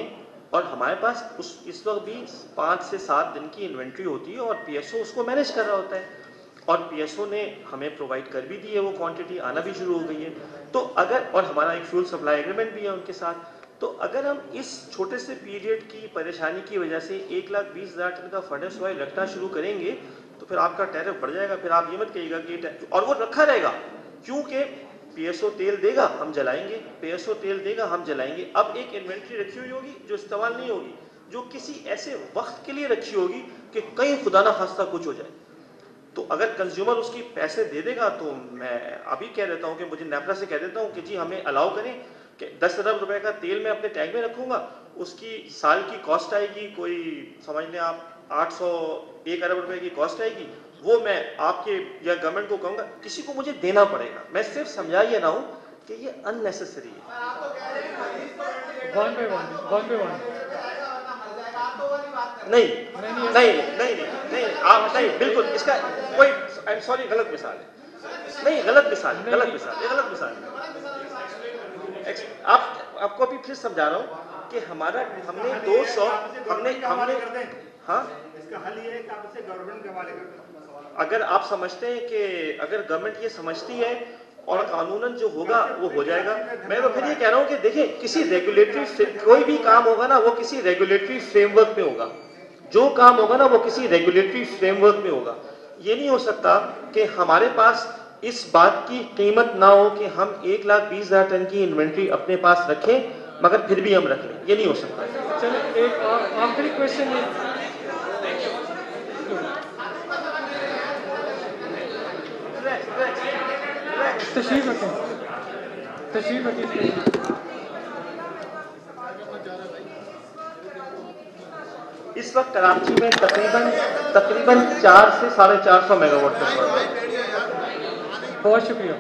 और हमारे पास इस वक्त भी 5 से 7 दिन की इन्वेंट्री होती है और पीएसओ उसको मैनेज कर रहा होता है, और पीएसओ ने हमें प्रोवाइड कर भी दी है, वो क्वांटिटी आना भी शुरू हो गई है। तो अगर, और हमारा एक फ्यूल सप्लाई एग्रीमेंट भी है उनके साथ, तो अगर हम इस छोटे से पीरियड की परेशानी की वजह से 1,20,000 टन का फर्नेस ऑयल रखना शुरू करेंगे तो फिर आपका टैरिफ बढ़ जाएगा। फिर आप ये मत कहिएगा कि, और वो रखा रहेगा क्योंकि पीएसओ तेल देगा हम जलाएंगे, पीएसओ तेल देगा हम जलाएंगे। अब एक इन्वेंट्री रखी हुई होगी जो इस्तेमाल नहीं होगी, जो किसी ऐसे वक्त के लिए रखी होगी कि कहीं खुदा ना खास्ता कुछ हो जाए। तो अगर कंज्यूमर उसकी पैसे दे देगा तो मैं अभी कह देता हूँ कि मुझे नेपरा से कह देता हूँ कि जी हमें अलाउ करें कि 10 अरब रुपए का तेल मैं अपने टैंक में रखूंगा, उसकी साल की कॉस्ट आएगी कोई समझ लें आप 1 अरब रुपए की कॉस्ट आएगी, वो मैं आपके या गवर्नमेंट को कहूँगा किसी को मुझे देना पड़ेगा। मैं सिर्फ समझा ये रहा हूँ कि ये अननेसेसरी है। नहीं, आप नहीं, बिल्कुल इसका कोई, आई एम सॉरी, गलत मिसाल है। नहीं, गलत मिसाल आपको अभी फिर समझा रहा हूँ कि हमने 200 हाँ, इसका हल ये है कि आप इसे गवर्नमेंट के हवाले कर दें। अगर आप समझते हैं कि अगर गवर्नमेंट ये समझती है और कानूनन जो होगा वो हो जाएगा। मैं तो फिर ये कह रहा हूँ कि देखिए किसी रेगुलेटरी, कोई भी काम होगा ना वो किसी रेगुलेटरी फ्रेमवर्क में होगा, जो काम होगा ना वो किसी रेगुलेटरी फ्रेमवर्क में होगा। ये नहीं हो सकता कि हमारे पास इस बात की कीमत ना हो कि हम 1,20,000 टन की इन्वेंट्री अपने पास रखें मगर फिर भी हम रख लें, ये नहीं हो सकता। चलिए एक आखिरी क्वेश्चन है, तशरीफ रखें। इस वक्त कराची में तकरीबन 4 से 450 मेगावाट तक। बहुत शुक्रिया।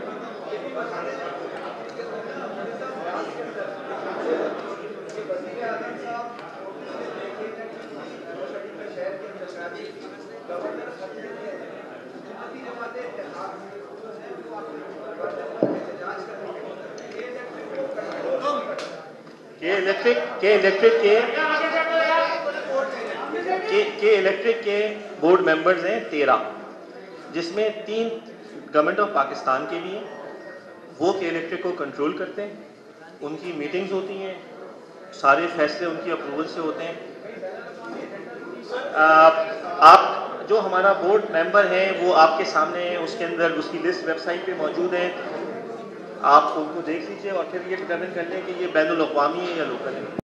इलेक्ट्रिक के बोर्ड मेंबर्स हैं 13, जिसमें 3 गवर्नमेंट ऑफ पाकिस्तान के भी हैं। वो के इलेक्ट्रिक को कंट्रोल करते हैं, उनकी मीटिंग्स होती हैं, सारे फैसले उनकी अप्रूवल से होते हैं। आप जो हमारा बोर्ड मेंबर हैं वो आपके सामने है, उसके अंदर उसकी लिस्ट वेबसाइट पे मौजूद है, आप उनको देख लीजिए और फिर ये डिटरमिन कर लें कि ये बैनुल अक़वामी है या लोकल है।